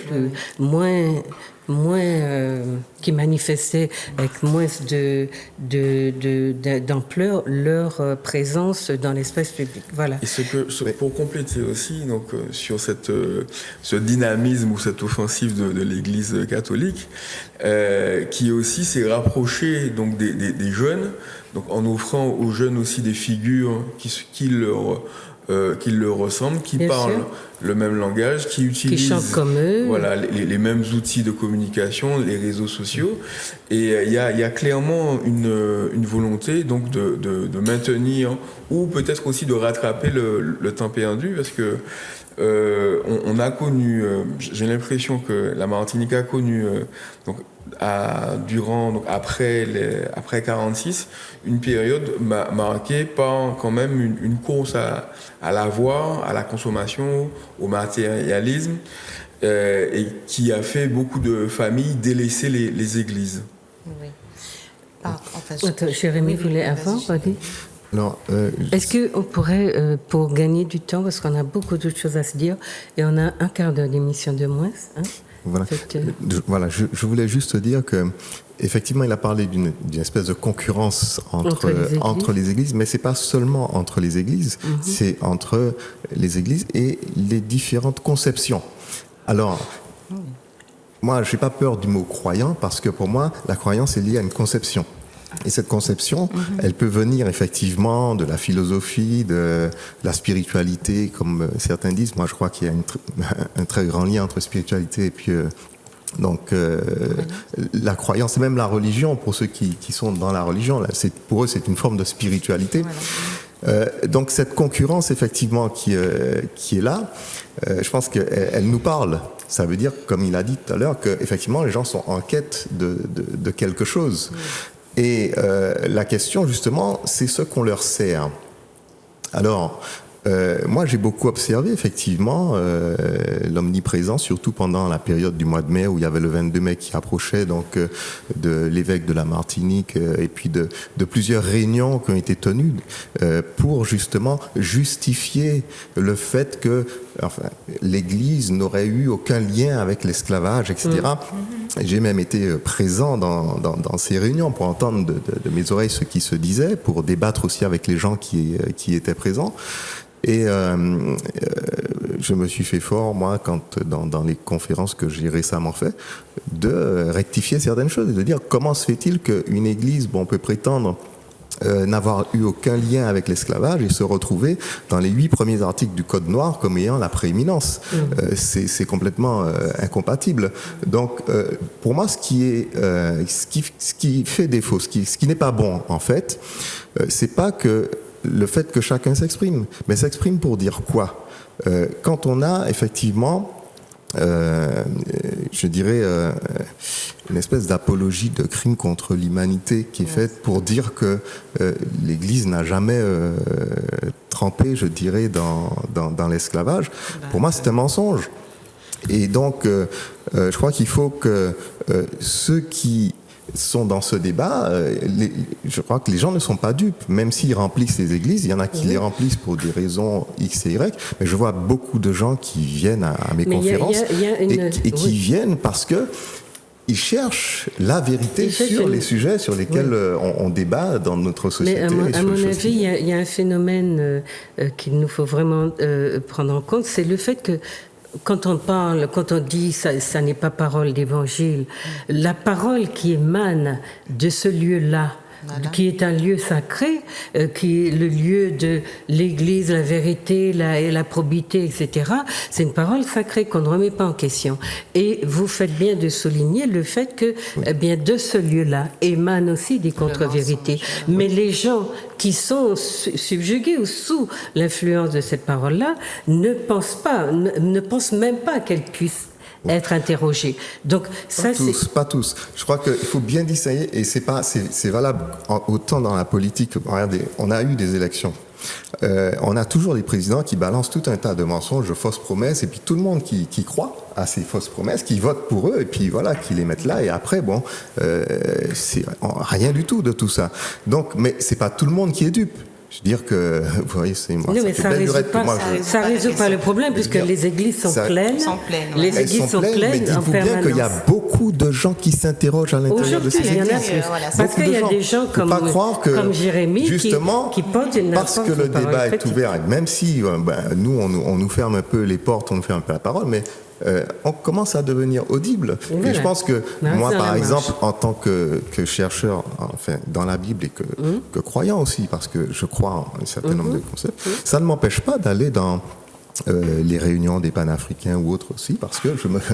qui manifestaient avec moins d'ampleur leur présence dans l'espace public. Voilà. Et pour compléter aussi, donc, sur ce dynamisme ou cette offensive de l'Église catholique, qui aussi s'est rapprochée donc, des jeunes, donc en offrant aux jeunes aussi des figures qui leur ressemblent, qui Bien parlent sûr. le même langage, qui utilisent Qui chantent comme eux. voilà, les mêmes outils de communication, les réseaux sociaux. Et il y a clairement une volonté donc de maintenir ou peut-être aussi de rattraper le temps perdu, parce que on a connu, j'ai l'impression que la Martinique a connu donc après 46 une période marquée par quand même une course à l'avoir, à la consommation, au matérialisme, et qui a fait beaucoup de familles délaisser les églises. Oui. Attends, Jérémy voulait avant, vas-y. Alors, Est-ce qu'on pourrait, pour gagner du temps, parce qu'on a beaucoup d'autres choses à se dire, et on a un quart d'heure d'émission de moins, hein? voilà, je voulais juste dire que effectivement, il a parlé d'une espèce de concurrence entre les églises, mais c'est pas seulement entre les églises, c'est entre les églises et les différentes conceptions. Alors, moi, je n'ai pas peur du mot croyant, parce que pour moi, la croyance est liée à une conception. Et cette conception, elle peut venir effectivement de la philosophie, de la spiritualité, comme certains disent. Moi, je crois qu'il y a un très grand lien entre spiritualité et puis la croyance, et même la religion, pour ceux qui sont dans la religion, là, pour eux, c'est une forme de spiritualité. Voilà. Donc cette concurrence, effectivement, qui est là, je pense qu'elle nous parle. Ça veut dire, comme il a dit tout à l'heure, qu'effectivement, les gens sont en quête de quelque chose. Et la question, justement, c'est ce qu'on leur sert. Alors, moi, j'ai beaucoup observé, effectivement, l'omniprésence, surtout pendant la période du mois de mai, où il y avait le 22 mai qui approchait, donc de l'évêque de la Martinique, et puis de plusieurs réunions qui ont été tenues pour, justement, justifier le fait que l'Église n'aurait eu aucun lien avec l'esclavage, etc. J'ai même été présent dans ces réunions pour entendre de mes oreilles ce qui se disait, pour débattre aussi avec les gens qui étaient présents. Et je me suis fait fort, moi, dans les conférences que j'ai récemment faites, de rectifier certaines choses et de dire comment se fait-il qu'une Église, peut prétendre n'avoir eu aucun lien avec l'esclavage et se retrouver dans les 8 premiers articles du Code noir comme ayant la prééminence. C'est complètement incompatible. Donc, pour moi, ce qui fait défaut, ce qui n'est pas bon, en fait, c'est pas que le fait que chacun s'exprime, mais s'exprime pour dire quoi? Quand on a effectivement je dirais, une espèce d'apologie de crime contre l'humanité qui est faite pour dire que l'Église n'a jamais trempé, je dirais, dans l'esclavage. Pour moi, c'est un mensonge. Et donc, je crois qu'il faut que ceux qui sont dans ce débat, je crois que les gens ne sont pas dupes, même s'ils remplissent les églises, il y en a qui les remplissent pour des raisons X et Y, mais je vois beaucoup de gens qui viennent à mes conférences et qui viennent parce que ils cherchent la vérité sur les sujets sur lesquels on débat dans notre société. Mais à mon avis, il y a un phénomène qu'il nous faut vraiment prendre en compte, c'est le fait que quand on dit ça n'est pas parole d'évangile, la parole qui émane de ce lieu-là, qui est un lieu sacré, qui est le lieu de l'Église, la vérité, la probité, etc. C'est une parole sacrée qu'on ne remet pas en question. Et vous faites bien de souligner le fait que, bien, de ce lieu-là émanent aussi des contre-vérités. Mais les gens qui sont subjugués ou sous l'influence de cette parole-là ne pensent même pas qu'elle puisse être interrogé. Donc ça, pas tous. Je crois qu'il faut bien distinguer, et c'est valable autant dans la politique. Regardez, on a eu des élections. On a toujours des présidents qui balancent tout un tas de mensonges, de fausses promesses, et puis tout le monde qui croit à ces fausses promesses, qui vote pour eux, et puis voilà, qui les mettent là, et après, c'est rien du tout de tout ça. Donc, mais c'est pas tout le monde qui est dupe. Je veux dire que, vous voyez, c'est moi. Non, mais ça ne résout pas le problème, puisque les églises sont pleines. Les églises sont pleines. Mais dites-vous bien qu'il y a beaucoup de gens qui s'interrogent à l'intérieur de ces églises. Parce qu'il y a des gens comme Jérémy qui portent une parce que le débat est ouvert, et même si nous, on nous ferme un peu les portes, on nous ferme un peu la parole, mais on commence à devenir audible. Voilà. Et je pense que moi, Ça par marche. exemple, en tant que chercheur, enfin, dans la Bible et que croyant aussi, parce que je crois en un certain nombre de concepts, ça ne m'empêche pas d'aller dans les réunions des panafricains ou autres aussi, parce que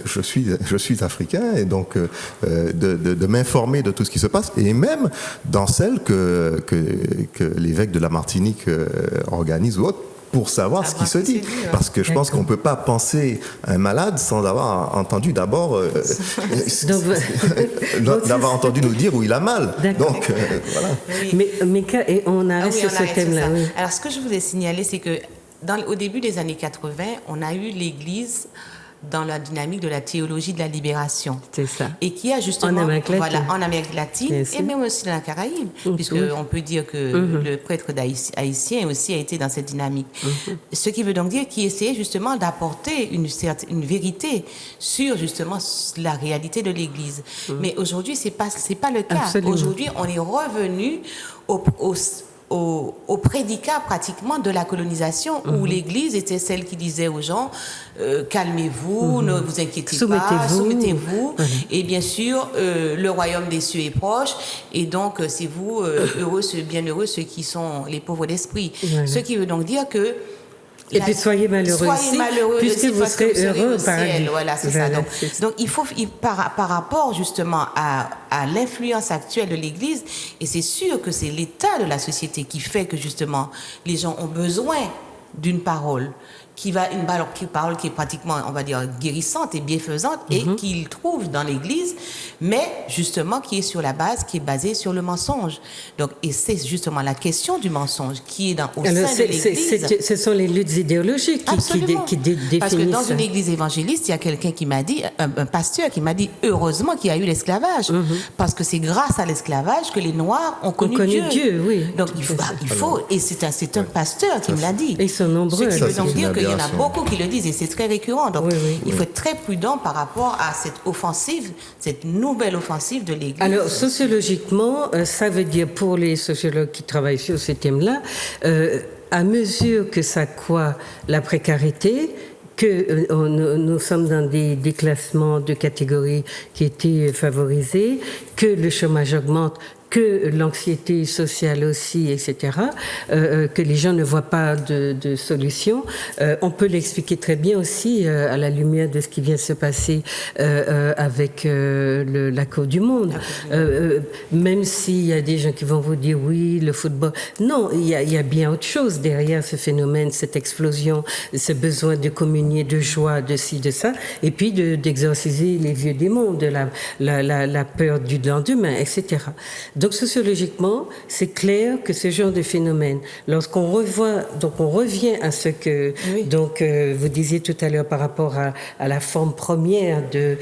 je suis africain, et donc de m'informer de tout ce qui se passe, et même dans celles que l'évêque de la Martinique organise ou autre, pour savoir ce qui se dit. Parce que je pense qu'on ne peut pas penser à un malade sans avoir entendu d'abord d'avoir entendu nous dire où il a mal. Donc, voilà. Oui. Mais et on arrête sur ce thème-là. Oui. Alors, ce que je voulais signaler, c'est que au début des années 80, on a eu l'Église dans la dynamique de la théologie de la libération. C'est ça. Et qui a justement... En Amérique latine. Voilà, en Amérique latine et même aussi dans la Caraïbe, puisqu'on peut dire que le prêtre haïtien aussi a été dans cette dynamique. Ce qui veut donc dire qu'il essayait justement d'apporter une vérité sur justement la réalité de l'Église. Mais aujourd'hui, c'est pas le cas. Absolument. Aujourd'hui, on est revenu au prédicat pratiquement de la colonisation, où l'Église était celle qui disait aux gens calmez-vous, ne vous inquiétez pas, soumettez-vous, et bien sûr le royaume des cieux est proche, et donc c'est vous bienheureux ceux qui sont les pauvres d'esprit. Ce qui veut donc dire que et puis soyez malheureux puisque vous serez heureux au paradis. Voilà, c'est ça. Donc il faut, par rapport justement à l'influence actuelle de l'Église, et c'est sûr que c'est l'état de la société qui fait que justement les gens ont besoin d'une parole une parole qui est pratiquement, on va dire, guérissante et bienfaisante, et qu'ils trouvent dans l'Église, mais justement qui est sur la base, qui est basée sur le mensonge. Donc, et c'est justement la question du mensonge qui est au sein de l'Église. Ce sont les luttes idéologiques qui définissent. Parce que dans une église évangéliste, il y a quelqu'un qui m'a dit, un pasteur qui m'a dit, heureusement qu'il y a eu l'esclavage, parce que c'est grâce à l'esclavage que les Noirs ont connu Dieu. Oui. Donc il faut, et c'est un pasteur qui me l'a dit. Et ils sont nombreux. Ce qui veut donc dire qu'il y en a beaucoup qui le disent, et c'est très récurrent. Donc il faut être très prudent par rapport à cette offensive, cette nouvelle offensive de l'Église. Alors sociologiquement, ça veut dire pour les sociologues qui travaillent sur ces thèmes-là, à mesure que s'accroît la précarité, que nous sommes dans des classements de catégories qui étaient favorisés, que le chômage augmente, que l'anxiété sociale aussi, etc., que les gens ne voient pas de solution. On peut l'expliquer très bien aussi à la lumière de ce qui vient de se passer avec la Coupe du Monde. Même s'il y a des gens qui vont vous dire oui, le football. Non, il y a bien autre chose derrière ce phénomène, cette explosion, ce besoin de communier, de joie, de ci, de ça, et puis d'exorciser les vieux démons, de la peur du lendemain, etc. Donc sociologiquement, c'est clair que ce genre de phénomène, lorsqu'on revient à ce que vous disiez tout à l'heure par rapport à la forme première de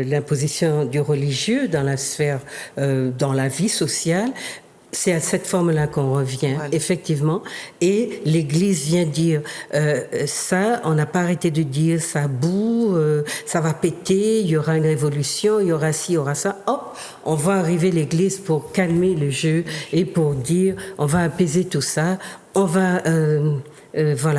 l'imposition du religieux dans la sphère, dans la vie sociale. C'est à cette forme-là qu'on revient, effectivement. Et l'Église vient dire ça, on n'a pas arrêté de dire ça boue, ça va péter, il y aura une révolution, il y aura ci, il y aura ça. Hop, on va arriver l'Église pour calmer le jeu et pour dire on va apaiser tout ça, on va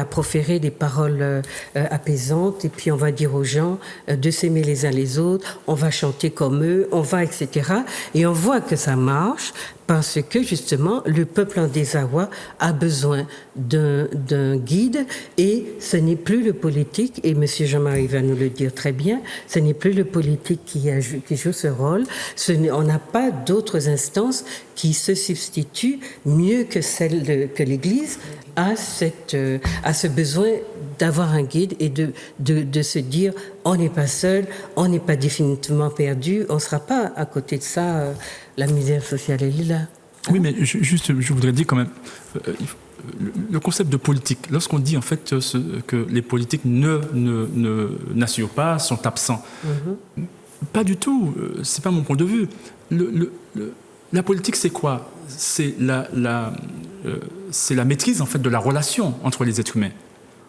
proférer des paroles apaisantes, et puis on va dire aux gens de s'aimer les uns les autres, on va chanter comme eux, on va, etc. Et on voit que ça marche parce que justement le peuple en désarroi a besoin d'un guide, et ce n'est plus le politique, et M. Jean-Marie va nous le dire très bien, ce n'est plus le politique qui joue ce rôle, on n'a pas d'autres instances qui se substituent mieux que que l'Église à ce besoin d'avoir un guide et de se dire on n'est pas seul, on n'est pas définitivement perdu, on ne sera pas à côté de ça, la misère sociale elle est là. Oui, mais je voudrais dire quand même, le concept de politique, lorsqu'on dit en fait que les politiques n'assurent pas, sont absents, pas du tout, c'est pas mon point de vue. La politique, c'est quoi ? C'est la maîtrise en fait de la relation entre les êtres humains.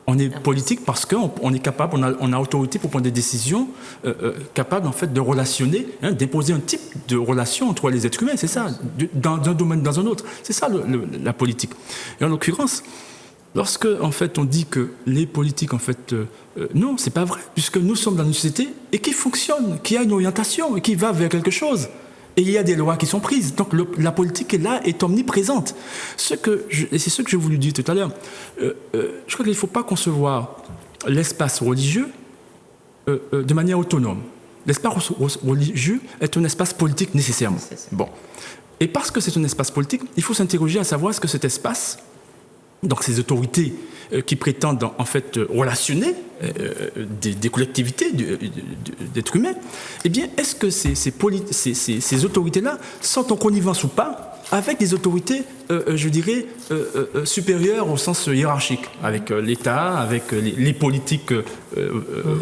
On est politique parce qu'on est capable, on a autorité pour prendre des décisions, capable en fait de relationner, d'imposer un type de relation entre les êtres humains. C'est ça, d'un domaine dans un autre. C'est ça la politique. Et en l'occurrence, lorsque en fait on dit que les politiques en fait non, c'est pas vrai, puisque nous sommes dans une société et qui fonctionne, qui a une orientation et qui va vers quelque chose. Et il y a des lois qui sont prises. Donc la politique est là, est omniprésente. Et c'est ce que je voulais dire tout à l'heure. Je crois qu'il ne faut pas concevoir l'espace religieux de manière autonome. L'espace religieux est un espace politique nécessairement. Bon. Et parce que c'est un espace politique, il faut s'interroger à savoir est-ce que cet espace, donc ces autorités qui prétendent en fait relationner des collectivités, d'êtres humains, eh bien, est-ce que ces autorités-là sont en connivence ou pas avec des autorités, je dirais, supérieures au sens hiérarchique, avec l'État, avec les politiques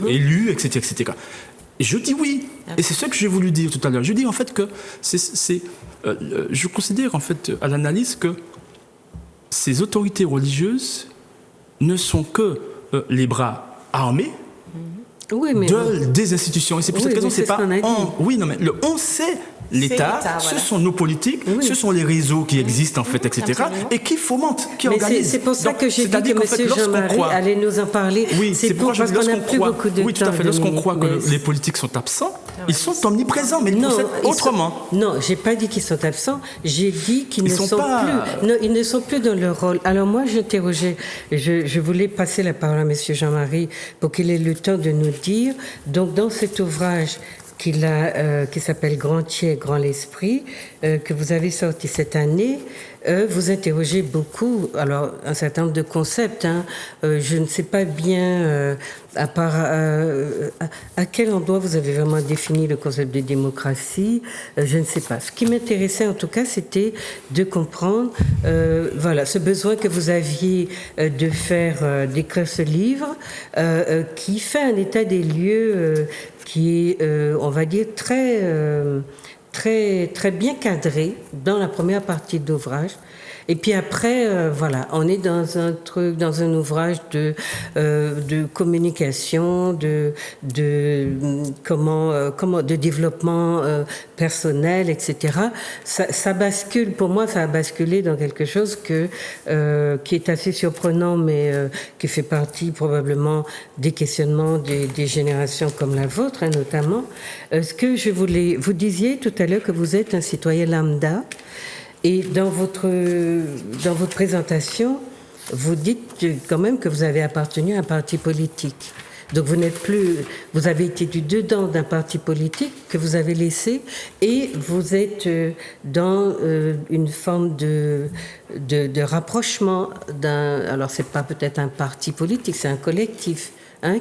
élus, etc., etc. Et je dis oui, et c'est ce que j'ai voulu dire tout à l'heure. Je dis en fait que je considère en fait à l'analyse que ces autorités religieuses ne sont que les bras armés des institutions. Et c'est pour cette raison, c'est pas on. Oui, non, mais le on, c'est l'État, ce sont nos politiques, ce sont les réseaux qui existent en fait, etc. Absolument. Et qui fomentent, qui organisent. C'est pour ça que j'ai dit que M. Jean-Marie allait nous en parler. Oui, c'est parce qu'on n'a plus beaucoup de temps. Oui, tout à fait. Lorsqu'on croit que les politiques sont absents, ils sont omniprésents, mais ils procèdent autrement. Non, j'ai pas dit qu'ils sont absents. J'ai dit qu'ils ne sont plus. Non, ils ne sont plus dans leur rôle. Alors moi, j'interrogeais. Je voulais passer la parole à M. Jean-Marie pour qu'il ait le temps de nous dire. Donc, dans cet ouvrage qui s'appelle Grand Thiers, Grand l'Esprit, que vous avez sorti cette année, vous interrogez beaucoup, alors un certain nombre de concepts. Je ne sais pas bien à quel endroit vous avez vraiment défini le concept de démocratie. Je ne sais pas. Ce qui m'intéressait en tout cas, c'était de comprendre, ce besoin que vous aviez d'écrire ce livre, qui fait un état des lieux qui est, on va dire, très bien cadré dans la première partie de l'ouvrage. Et puis après, on est dans un ouvrage de communication, de développement personnel, etc. Ça bascule, pour moi, ça a basculé dans quelque chose qui est assez surprenant, mais qui fait partie probablement des questionnements des générations comme la vôtre, notamment. Vous disiez tout à l'heure que vous êtes un citoyen lambda. Et dans votre présentation, vous dites quand même que vous avez appartenu à un parti politique. Donc vous avez été du dedans d'un parti politique que vous avez laissé et vous êtes dans une forme de rapprochement alors c'est pas peut-être un parti politique, c'est un collectif.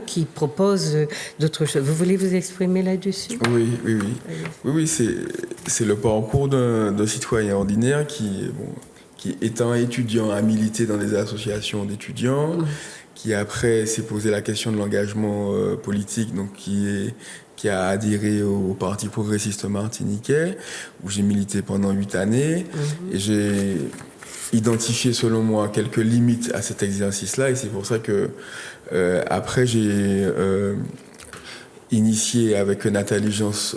Qui propose d'autres choses. Vous voulez vous exprimer là-dessus ? Oui, c'est le parcours d'un citoyen ordinaire qui, étant étudiant, a milité dans des associations d'étudiants, qui après s'est posé la question de l'engagement politique, donc qui a adhéré au Parti progressiste martiniquais, où j'ai milité pendant 8 années, et j'ai identifié selon moi quelques limites à cet exercice-là, et c'est pour ça que après j'ai initié avec Nathalie Josse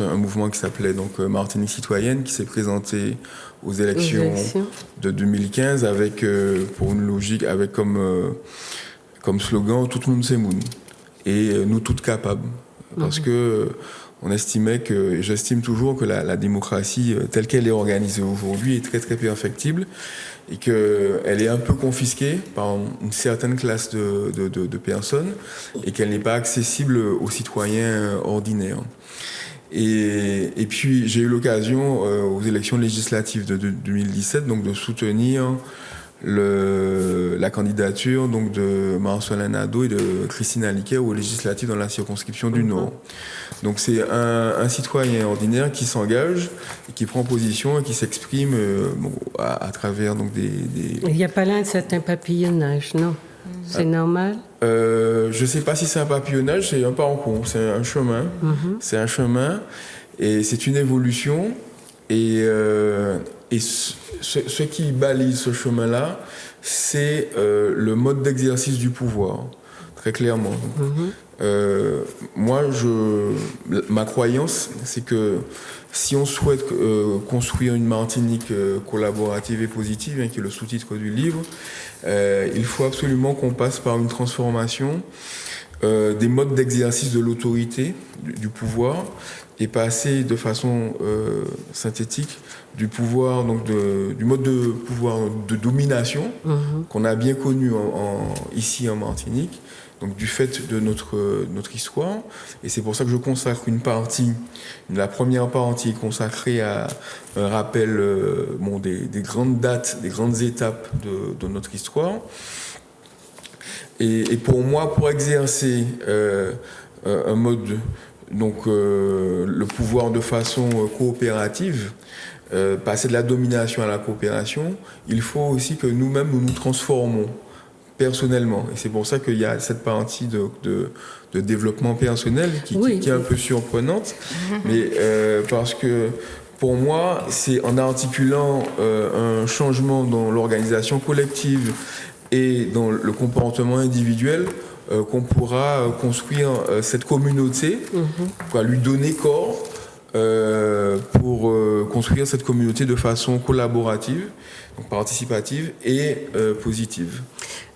un mouvement qui s'appelait donc Martinique citoyenne, qui s'est présenté aux élections de 2015 avec pour une logique avec comme slogan tout le monde c'est moun et nous toutes capables, parce que on estimait et j'estime toujours que la démocratie telle qu'elle est organisée aujourd'hui est très très perfectible et qu'elle est un peu confisquée par une certaine classe de personnes et qu'elle n'est pas accessible aux citoyens ordinaires. Et puis j'ai eu l'occasion aux élections législatives de 2017 donc de soutenir la candidature donc de Marcelin Nadeau et de Christine Aliquet aux législatives dans la circonscription du Nord. Donc c'est un citoyen ordinaire qui s'engage, et qui prend position et qui s'exprime à travers donc des... Il n'y a pas là un certain papillonnage, non ? C'est normal ? Je ne sais pas si c'est un papillonnage, c'est un parcours, c'est un chemin. C'est un chemin et c'est une évolution. Et ce qui balise ce chemin-là, c'est le mode d'exercice du pouvoir. très clairement. Moi, ma croyance, c'est que si on souhaite construire une Martinique collaborative et positive, qui est le sous-titre du livre, il faut absolument qu'on passe par une transformation des modes d'exercice de l'autorité, du pouvoir, et passer de façon synthétique du pouvoir, donc du mode de pouvoir de domination qu'on a bien connu ici en Martinique, donc du fait de notre histoire. Et c'est pour ça que je consacre la première partie consacrée à un rappel des grandes dates, des grandes étapes de notre histoire. Et pour moi, pour exercer un mode, donc le pouvoir de façon coopérative, passer de la domination à la coopération, il faut aussi que nous-mêmes nous transformons personnellement. Et c'est pour ça qu'il y a cette partie de développement personnel qui est un peu surprenante, mais parce que pour moi, c'est en articulant un changement dans l'organisation collective et dans le comportement individuel qu'on pourra construire cette communauté, lui donner corps pour construire cette communauté de façon collaborative, donc participative et positive.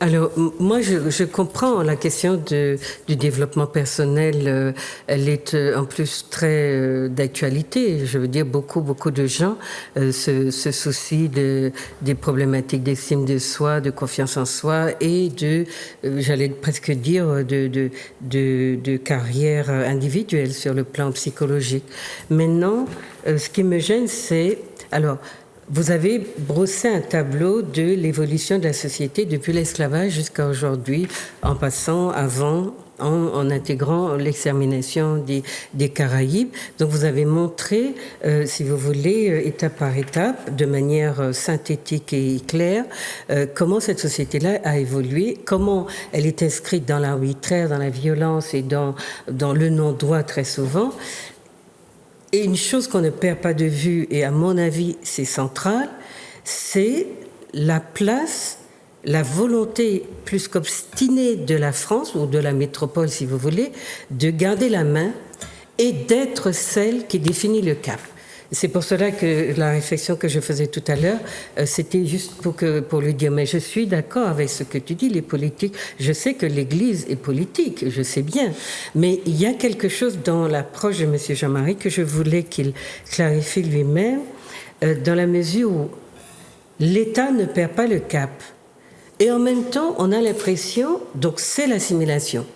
Alors, moi, je comprends la question du développement personnel. Elle est en plus très d'actualité. Je veux dire, beaucoup de gens se soucient des problématiques d'estime de soi, de confiance en soi et j'allais presque dire, de carrière individuelle sur le plan psychologique. Maintenant, ce qui me gêne, c'est... Alors, vous avez brossé un tableau de l'évolution de la société depuis l'esclavage jusqu'à aujourd'hui, en passant en intégrant l'extermination des Caraïbes. Donc vous avez montré, si vous voulez, étape par étape, de manière synthétique et claire, comment cette société-là a évolué, comment elle est inscrite dans l'arbitraire, dans la violence et dans le non-droit très souvent. Et une chose qu'on ne perd pas de vue, et à mon avis c'est central, c'est la place, la volonté plus qu'obstinée de la France, ou de la métropole si vous voulez, de garder la main et d'être celle qui définit le cap. C'est pour cela que la réflexion que je faisais tout à l'heure, c'était juste pour lui dire, mais je suis d'accord avec ce que tu dis, les politiques. Je sais que l'Église est politique, je sais bien. Mais il y a quelque chose dans l'approche de M. Jean-Marie que je voulais qu'il clarifie lui-même, dans la mesure où l'État ne perd pas le cap. Et en même temps, on a l'impression, donc c'est l'assimilation.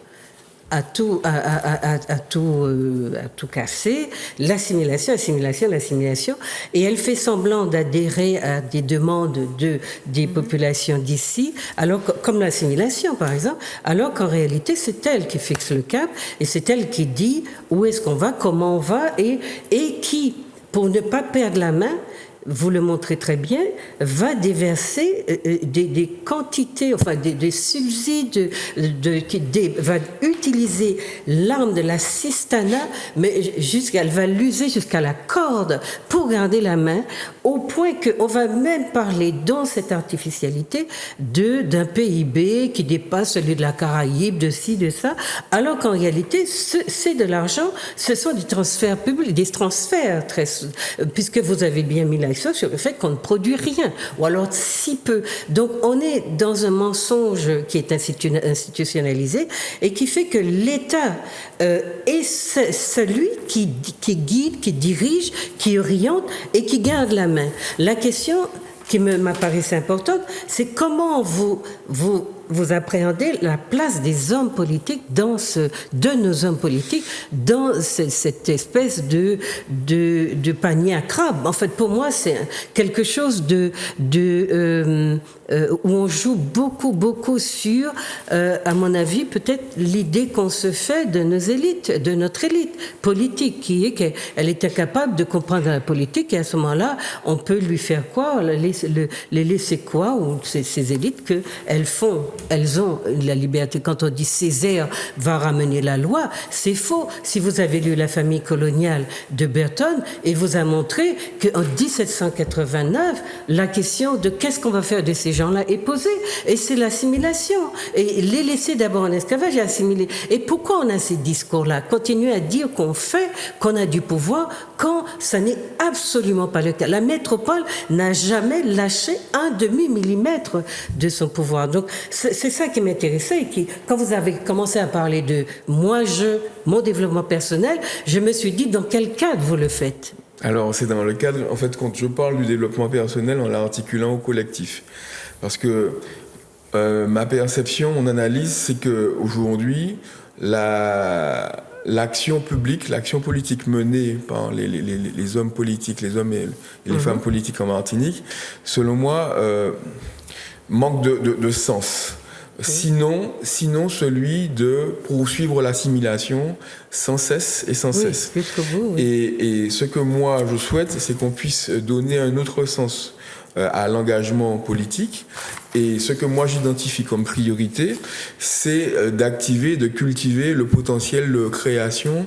À tout casser, l'assimilation, et elle fait semblant d'adhérer à des demandes des populations d'ici, alors comme l'assimilation par exemple, alors qu'en réalité c'est elle qui fixe le cap et c'est elle qui dit où est-ce qu'on va, comment on va et qui, pour ne pas perdre la main, vous le montrez très bien, va déverser des quantités, enfin des subsides, va utiliser l'arme de la cistana, mais elle va l'user jusqu'à la corde pour garder la main, au point qu'on va même parler dans cette artificialité d'un PIB qui dépasse celui de la Caraïbe, de ci, de ça, alors qu'en réalité, c'est de l'argent, ce sont des transferts publics, des transferts, puisque vous avez bien mis l'accent sur le fait qu'on ne produit rien, ou alors si peu. Donc on est dans un mensonge qui est institutionnalisé et qui fait que l'État est celui qui guide, qui dirige, qui oriente et qui garde la main. La question qui m'apparaissait importante, c'est comment vous appréhendez la place des hommes politiques de nos hommes politiques dans cette espèce de panier à crabes. En fait, pour moi, c'est quelque chose où on joue beaucoup sur, à mon avis, peut-être l'idée qu'on se fait de nos élites, de notre élite politique, qui est qu'elle est incapable de comprendre la politique, et à ce moment-là, on peut lui faire quoi, les laisser quoi, ou ces élites qu'elles font elles ont la liberté. Quand on dit Césaire va ramener la loi, c'est faux. Si vous avez lu La famille coloniale de Burton, il vous a montré qu'en 1789, la question de qu'est-ce qu'on va faire de ces gens-là est posée. Et c'est l'assimilation. Et les laisser d'abord en esclavage et assimiler. Et pourquoi on a ces discours-là? Continuer à dire qu'on a du pouvoir quand ça n'est absolument pas le cas. La métropole n'a jamais lâché un demi-millimètre de son pouvoir. Donc, c'est ça qui m'intéressait. Et quand vous avez commencé à parler de mon développement personnel, je me suis dit dans quel cadre vous le faites? Alors, c'est dans le cadre, en fait, quand je parle du développement personnel en l'articulant au collectif. Parce que ma perception, mon analyse, c'est qu'aujourd'hui, l'action publique, l'action politique menée par les hommes politiques, les hommes et les femmes politiques en Martinique, selon moi, manque de sens. Sinon celui de poursuivre l'assimilation sans cesse et sans cesse. Jusqu'au bout, oui. Et ce que moi je souhaite, c'est qu'on puisse donner un autre sens à l'engagement politique. Et ce que moi j'identifie comme priorité, c'est d'activer, de cultiver le potentiel de création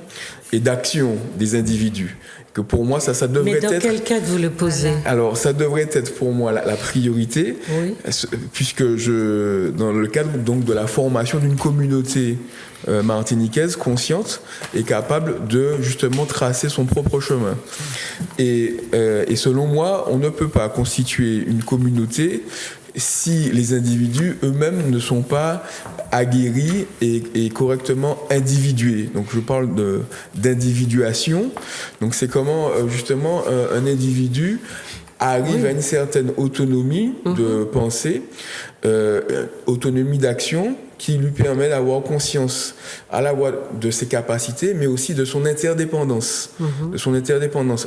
et d'action des individus. Que pour moi, ça devrait être... Mais dans quel cadre vous le posez? Alors, ça devrait être pour moi la priorité, oui. Puisque dans le cadre donc de la formation d'une communauté martiniquaise consciente et capable de justement tracer son propre chemin. Et selon moi, on ne peut pas constituer une communauté si les individus eux-mêmes ne sont pas aguerris et correctement individués. Donc je parle d'individuation. Donc c'est comment justement un individu arrive à une certaine autonomie de pensée, autonomie d'action, qui lui permet d'avoir conscience à la fois de ses capacités, mais aussi de son interdépendance,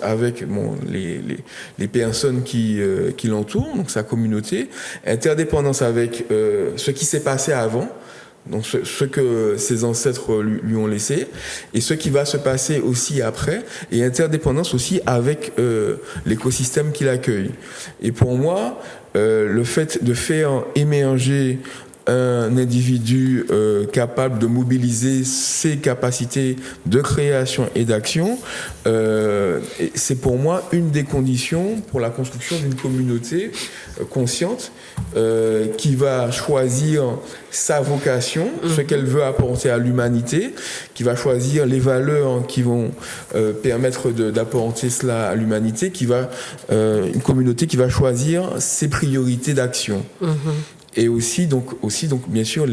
avec les personnes qui l'entourent, donc sa communauté, interdépendance avec ce qui s'est passé avant, donc ce que ses ancêtres lui ont laissé, et ce qui va se passer aussi après, et interdépendance aussi avec l'écosystème qui l'accueille. Et pour moi, le fait de faire émerger un individu capable de mobiliser ses capacités de création et d'action, c'est pour moi une des conditions pour la construction d'une communauté consciente qui va choisir sa vocation, ce qu'elle veut apporter à l'humanité, qui va choisir les valeurs qui vont permettre d'apporter cela à l'humanité, une communauté qui va choisir ses priorités d'action. Et aussi donc bien sûr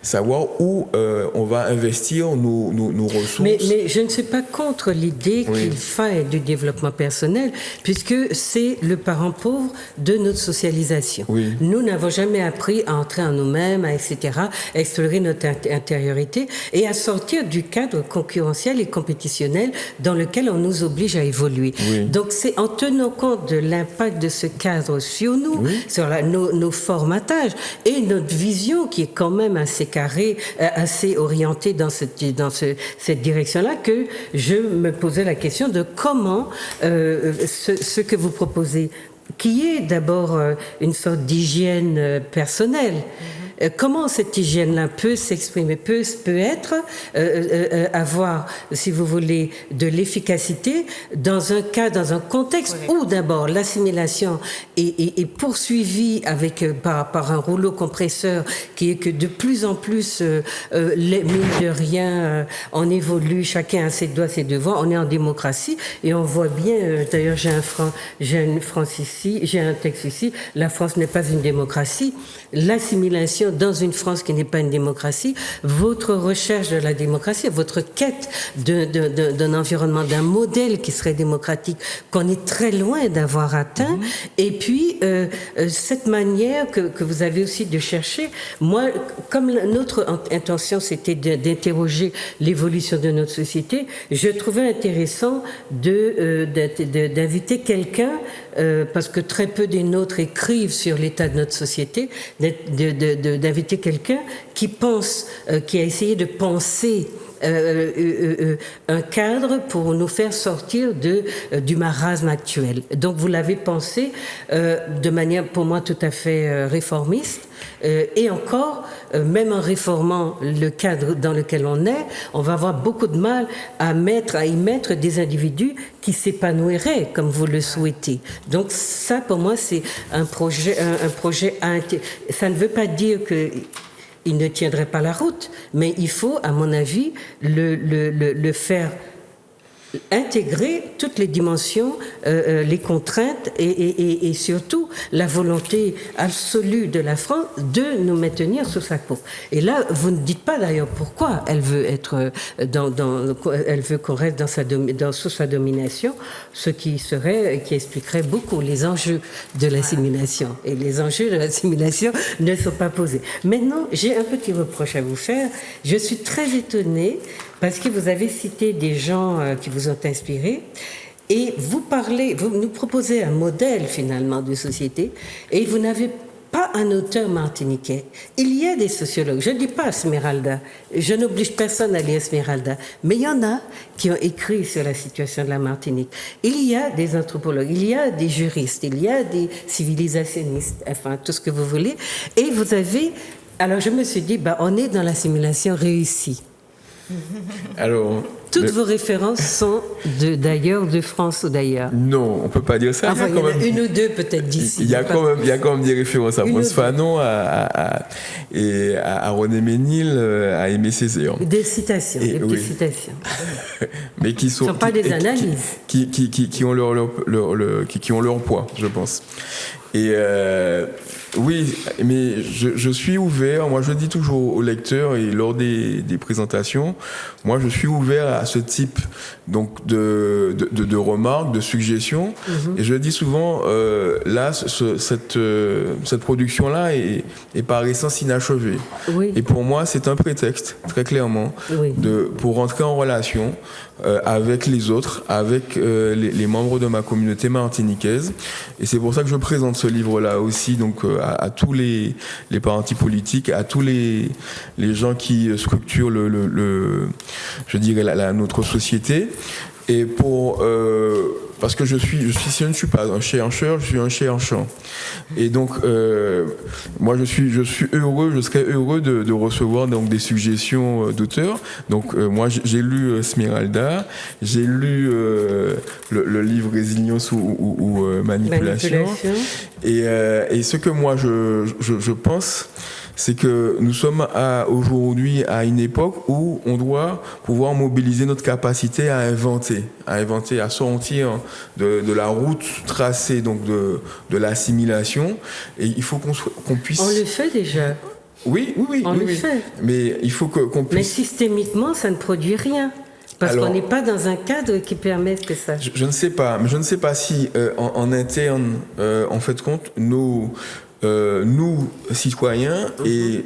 savoir où on va investir nos ressources. Mais je ne suis pas contre l'idée qu'il faille du développement personnel, puisque c'est le parent pauvre de notre socialisation. Oui. Nous n'avons jamais appris à entrer en nous-mêmes, etc., à explorer notre intériorité et à sortir du cadre concurrentiel et compétitionnel dans lequel on nous oblige à évoluer. Oui. Donc c'est en tenant compte de l'impact de ce cadre sur nous, sur nos formatages, et notre vision qui est quand même assez carrée, assez orientée dans cette direction-là, que je me posais la question de comment ce que vous proposez, qui est d'abord une sorte d'hygiène personnelle. Comment cette hygiène-là peut s'exprimer, peut être avoir, si vous voulez, de l'efficacité dans un cas, dans un contexte où d'abord l'assimilation est poursuivie par un rouleau compresseur qui est que de plus en plus, mine de rien, on évolue, chacun a ses droits, ses devoirs, on est en démocratie et on voit bien, d'ailleurs j'ai un texte ici, la France n'est pas une démocratie, l'assimilation dans une France qui n'est pas une démocratie, votre recherche de la démocratie, votre quête d'un environnement, d'un modèle qui serait démocratique, qu'on est très loin d'avoir atteint, et puis cette manière que vous avez aussi de chercher, moi, comme notre intention c'était d'interroger l'évolution de notre société, je trouvais intéressant d'inviter quelqu'un, parce que très peu des nôtres écrivent sur l'état de notre société, d'inviter quelqu'un qui pense, qui a essayé de penser un cadre pour nous faire sortir du marasme actuel. Donc vous l'avez pensé de manière pour moi tout à fait réformiste. Et encore, même en réformant le cadre dans lequel on est, on va avoir beaucoup de mal à y mettre des individus qui s'épanouiraient comme vous le souhaitez. Donc ça, pour moi, c'est un projet ça ne veut pas dire qu'il ne tiendrait pas la route, mais il faut, à mon avis, le faire intégrer toutes les dimensions, les contraintes et surtout la volonté absolue de la France de nous maintenir sous sa coupe. Et là, vous ne dites pas d'ailleurs pourquoi elle veut être elle veut qu'on reste sous sa domination, ce qui expliquerait beaucoup les enjeux de l'assimilation. Et les enjeux de l'assimilation ne sont pas posés. Maintenant, j'ai un petit reproche à vous faire. Je suis très étonnée parce que vous avez cité des gens qui vous ont inspiré et vous nous proposez un modèle finalement de société et vous n'avez pas un auteur martiniquais. Il y a des sociologues, je ne dis pas Esmeralda, je n'oblige personne à lire Esmeralda, mais il y en a qui ont écrit sur la situation de la Martinique. Il y a des anthropologues, il y a des juristes, il y a des civilisationnistes, enfin tout ce que vous voulez. Et vous avez... Alors je me suis dit, on est dans l'assimilation réussie. Alors, toutes vos références sont d'ailleurs de France ou d'ailleurs. Non, on peut pas dire ça. Enfin, il y en a une ou deux peut-être d'ici. Il y a quand même des références à François Fanon, à René Ménil, à Aimé Césaire. Des citations, des petites citations. Mais qui sont pas des analyses. Qui ont leur poids, je pense. Et oui, mais je suis ouvert. Moi, je dis toujours aux lecteurs et lors des présentations, moi, je suis ouvert à ce type donc de remarques, de suggestions. Et je dis souvent, là, cette production-là est par essence inachevée. Oui. Et pour moi, c'est un prétexte, très clairement, pour rentrer en relation avec les autres, avec les membres de ma communauté martiniquaise. Et c'est pour ça que je présente ce livre-là aussi, donc à tous les partis politiques, à tous les gens qui structurent je dirais notre société. Et parce que je ne suis pas un chercheur, je suis un cherchant. Et donc, moi, je serais heureux de recevoir donc des suggestions d'auteurs. Donc, moi, j'ai lu Esmeralda, j'ai lu le livre Résilience ou Manipulation. Et ce que moi, je pense, c'est que nous sommes aujourd'hui à une époque où on doit pouvoir mobiliser notre capacité à inventer, à sortir de la route tracée donc de l'assimilation. Et il faut qu'on puisse... On le fait déjà. Oui. On le fait. Mais il faut qu'on puisse... Mais systémiquement, ça ne produit rien. Parce qu'on n'est pas dans un cadre qui permette que ça... Je ne sais pas, mais je ne sais pas si en interne, en fait compte, nous, citoyens et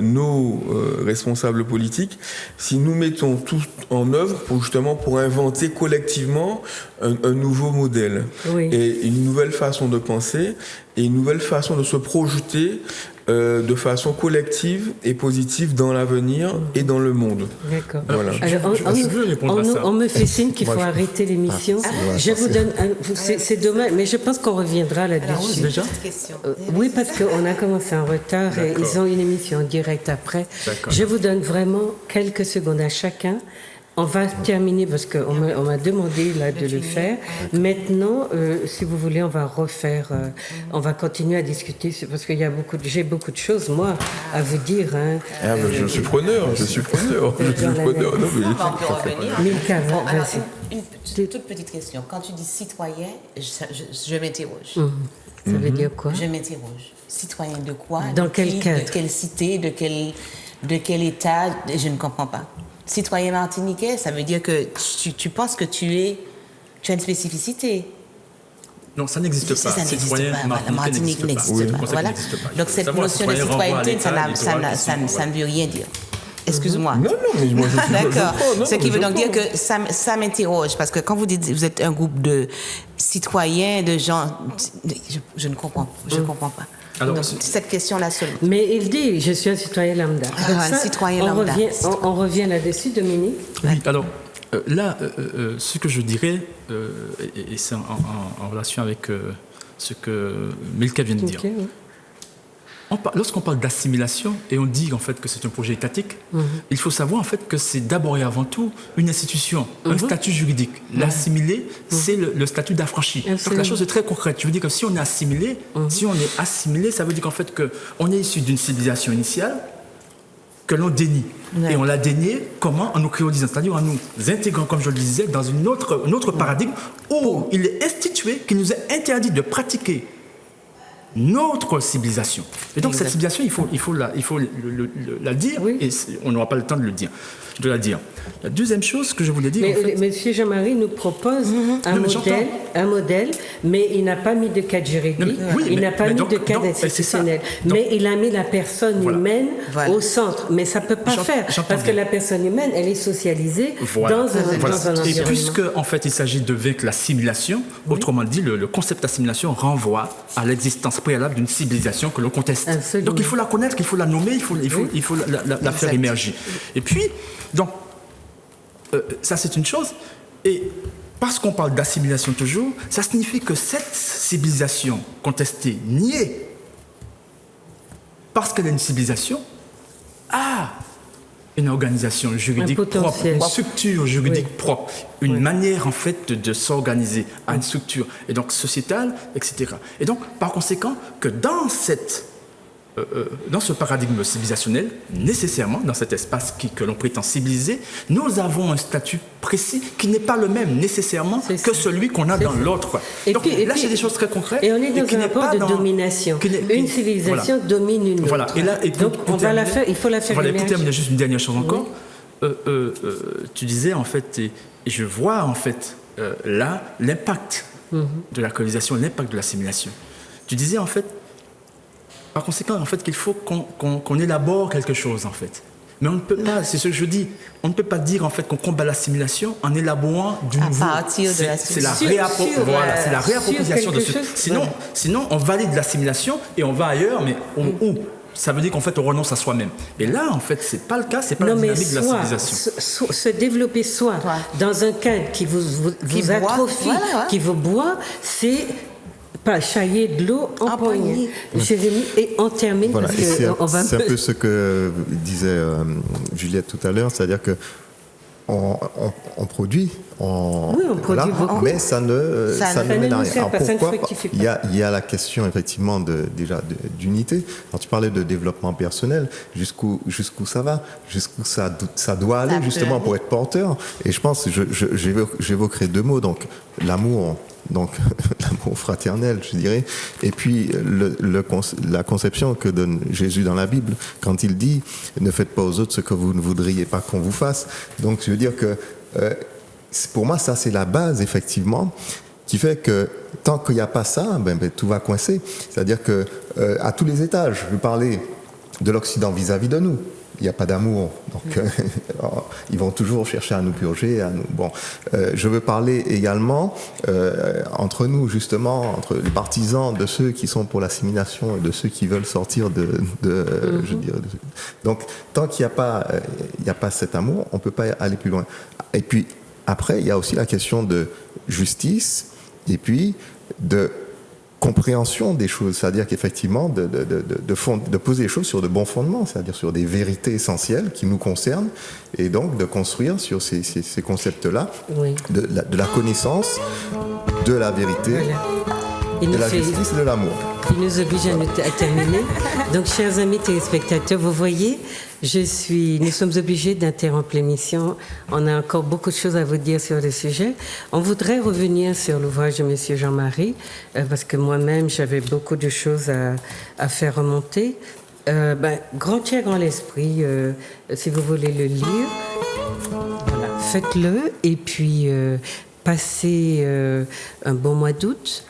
nos responsables politiques, si nous mettons tout en œuvre pour inventer collectivement un nouveau modèle et une nouvelle façon de penser et une nouvelle façon de se projeter de façon collective et positive dans l'avenir et dans le monde. D'accord. Voilà. Alors, on me fait signe qu'il faut arrêter l'émission. Je vous donne c'est dommage, mais je pense qu'on reviendra là-dessus. Déjà oui, parce qu'on a commencé en retard et ils ont une émission en direct après. Je vous donne vraiment quelques secondes à chacun. On va terminer parce qu'on m'a demandé là de le faire. Maintenant, si vous voulez, on va refaire, on va continuer à discuter parce qu'il y a j'ai beaucoup de choses moi à vous dire. Je suis preneur. On va encore revenir. Milka, une toute petite question. Quand tu dis citoyen, je m'interroge. Ça veut dire quoi? Je m'interroge. Citoyen de quoi? Dans quel cadre? De quelle cité? De quel état? Je ne comprends pas. Citoyen martiniquais, ça veut dire que tu penses que tu as une spécificité. Non, ça n'existe pas. Citoyen Martinique n'existe pas. Voilà. Donc cette notion de citoyenneté, ça ne veut rien dire. Excuse-moi. Non, mais moi je suis d'accord. Ce qui veut donc dire que ça m'interroge, parce que quand vous dites vous êtes un groupe de citoyens, de gens, je ne comprends pas. Alors, cette question-là seulement. Mais il dit, je suis un citoyen lambda. Un citoyen lambda. On revient là-dessus, Dominique. Oui, alors là, ce que je dirais, et c'est en relation avec ce que Milka vient de dire. Okay, oui. Lorsqu'on parle d'assimilation et on dit en fait que c'est un projet étatique, il faut savoir en fait que c'est d'abord et avant tout une institution, un statut juridique. L'assimilé, c'est le statut d'affranchi. Donc la chose est très concrète. Je veux dire que si on est assimilé, ça veut dire qu'en fait qu'on est issu d'une civilisation initiale que l'on dénie. Ouais. Et on l'a dénié comment? En nous créolisant, c'est-à-dire en nous intégrant, comme je le disais, dans un autre paradigme où il est institué qu'il nous est interdit de pratiquer notre civilisation. Et donc cette civilisation, il faut la dire, oui. Et on n'aura pas le temps de la dire. La deuxième chose que je voulais dire... Mais Monsieur Jean-Marie nous propose un modèle, mais il n'a pas mis de cadre juridique, il n'a pas mis de cadre institutionnel, mais il a mis la personne humaine au centre. Mais ça ne peut pas faire, parce que la personne humaine, elle est socialisée dans un environnement. Et puisque, en fait, il s'agit de vaincre l'assimilation, autrement dit, le concept d'assimilation renvoie à l'existence préalable d'une civilisation que l'on conteste. Absolument. Donc il faut la connaître, il faut la nommer, il faut la faire émerger. Et puis, donc, ça c'est une chose. Et parce qu'on parle d'assimilation toujours, ça signifie que cette civilisation contestée, niée, parce qu'elle est une civilisation, a une organisation juridique propre, une structure juridique propre, une manière en fait de s'organiser à une structure, et donc sociétale, etc. Et donc, par conséquent, que dans ce paradigme civilisationnel, nécessairement, dans cet espace que l'on prétend civiliser, nous avons un statut précis qui n'est pas le même nécessairement que celui qu'on a dans l'autre. Donc là, c'est des choses très concrètes. Et on est dans un rapport de domination. Une civilisation domine une autre. Voilà. Et là, donc il faut la faire émerger. Pour terminer, juste une dernière chose encore. Tu disais, en fait, et je vois, en fait, là, l'impact de la colonisation, l'impact de l'assimilation. Tu disais, en fait, par conséquent, en fait, qu'il faut qu'on élabore quelque chose, en fait. Mais on ne peut pas, c'est ce que je dis, on ne peut pas dire, en fait, qu'on combat l'assimilation en élaborant du nouveau. À partir de l'assimilation. C'est la réappropriation de ce... Sinon, on valide l'assimilation et on va ailleurs, mais où ça veut dire qu'en fait, on renonce à soi-même. Et là, en fait, c'est pas le cas, c'est pas la dynamique de la civilisation. Se développer soi dans un cadre qui vous atrophie, qui vous boit, c'est... pas chailler de l'eau en poignée. Et on termine voilà, parce que c'est un peu ce que disait Juliette tout à l'heure, c'est-à-dire que on produit, on produit beaucoup, mais ça ne mène à rien. Alors pourquoi il y a la question effectivement d'unité. Quand tu parlais de développement personnel, jusqu'où ça va, jusqu'où ça doit aller justement pour être porteur. Et je pense, j'évoquerai deux mots, donc l'amour fraternel, je dirais, et puis la conception que donne Jésus dans la Bible quand il dit « Ne faites pas aux autres ce que vous ne voudriez pas qu'on vous fasse ». Donc je veux dire que pour moi ça c'est la base effectivement qui fait que tant qu'il n'y a pas ça, tout va coincer. C'est-à-dire que à tous les étages, je parlais de l'Occident vis-à-vis de nous. Il n'y a pas d'amour, donc ils vont toujours chercher à nous purger. Je veux parler également entre nous, justement, entre les partisans de ceux qui sont pour l'assimilation et de ceux qui veulent sortir je dirais. Donc, tant qu'il n'y a pas cet amour, on ne peut pas aller plus loin. Et puis, après, il y a aussi la question de justice et puis de compréhension des choses, c'est-à-dire qu'effectivement de poser les choses sur de bons fondements, c'est-à-dire sur des vérités essentielles qui nous concernent, et donc de construire sur ces concepts-là de la connaissance, de la vérité, de la justice et de l'amour. Il nous oblige à terminer. Donc, chers amis téléspectateurs, vous voyez, nous sommes obligés d'interrompre l'émission. On a encore beaucoup de choses à vous dire sur le sujet. On voudrait revenir sur l'ouvrage de M. Jean-Marie, parce que moi-même, j'avais beaucoup de choses à faire remonter. Grand Tiers, grand l'esprit, si vous voulez le lire, voilà, faites-le. Et puis, passez un bon mois d'août.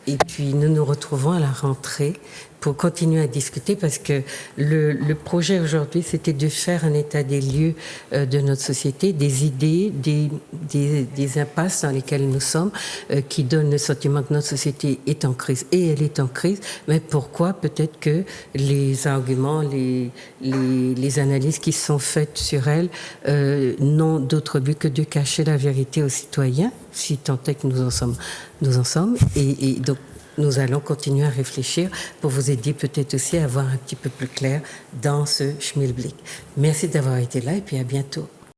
Et puis, nous nous retrouvons à la rentrée pour continuer à discuter, parce que le projet aujourd'hui, c'était de faire un état des lieux de notre société, des idées, des impasses dans lesquelles nous sommes, qui donnent le sentiment que notre société est en crise, et elle est en crise, mais pourquoi peut-être que les arguments, les analyses qui sont faites sur elle n'ont d'autre but que de cacher la vérité aux citoyens, si tant est que nous en sommes, et donc nous allons continuer à réfléchir pour vous aider peut-être aussi à voir un petit peu plus clair dans ce schmilblick. Merci d'avoir été là et puis à bientôt.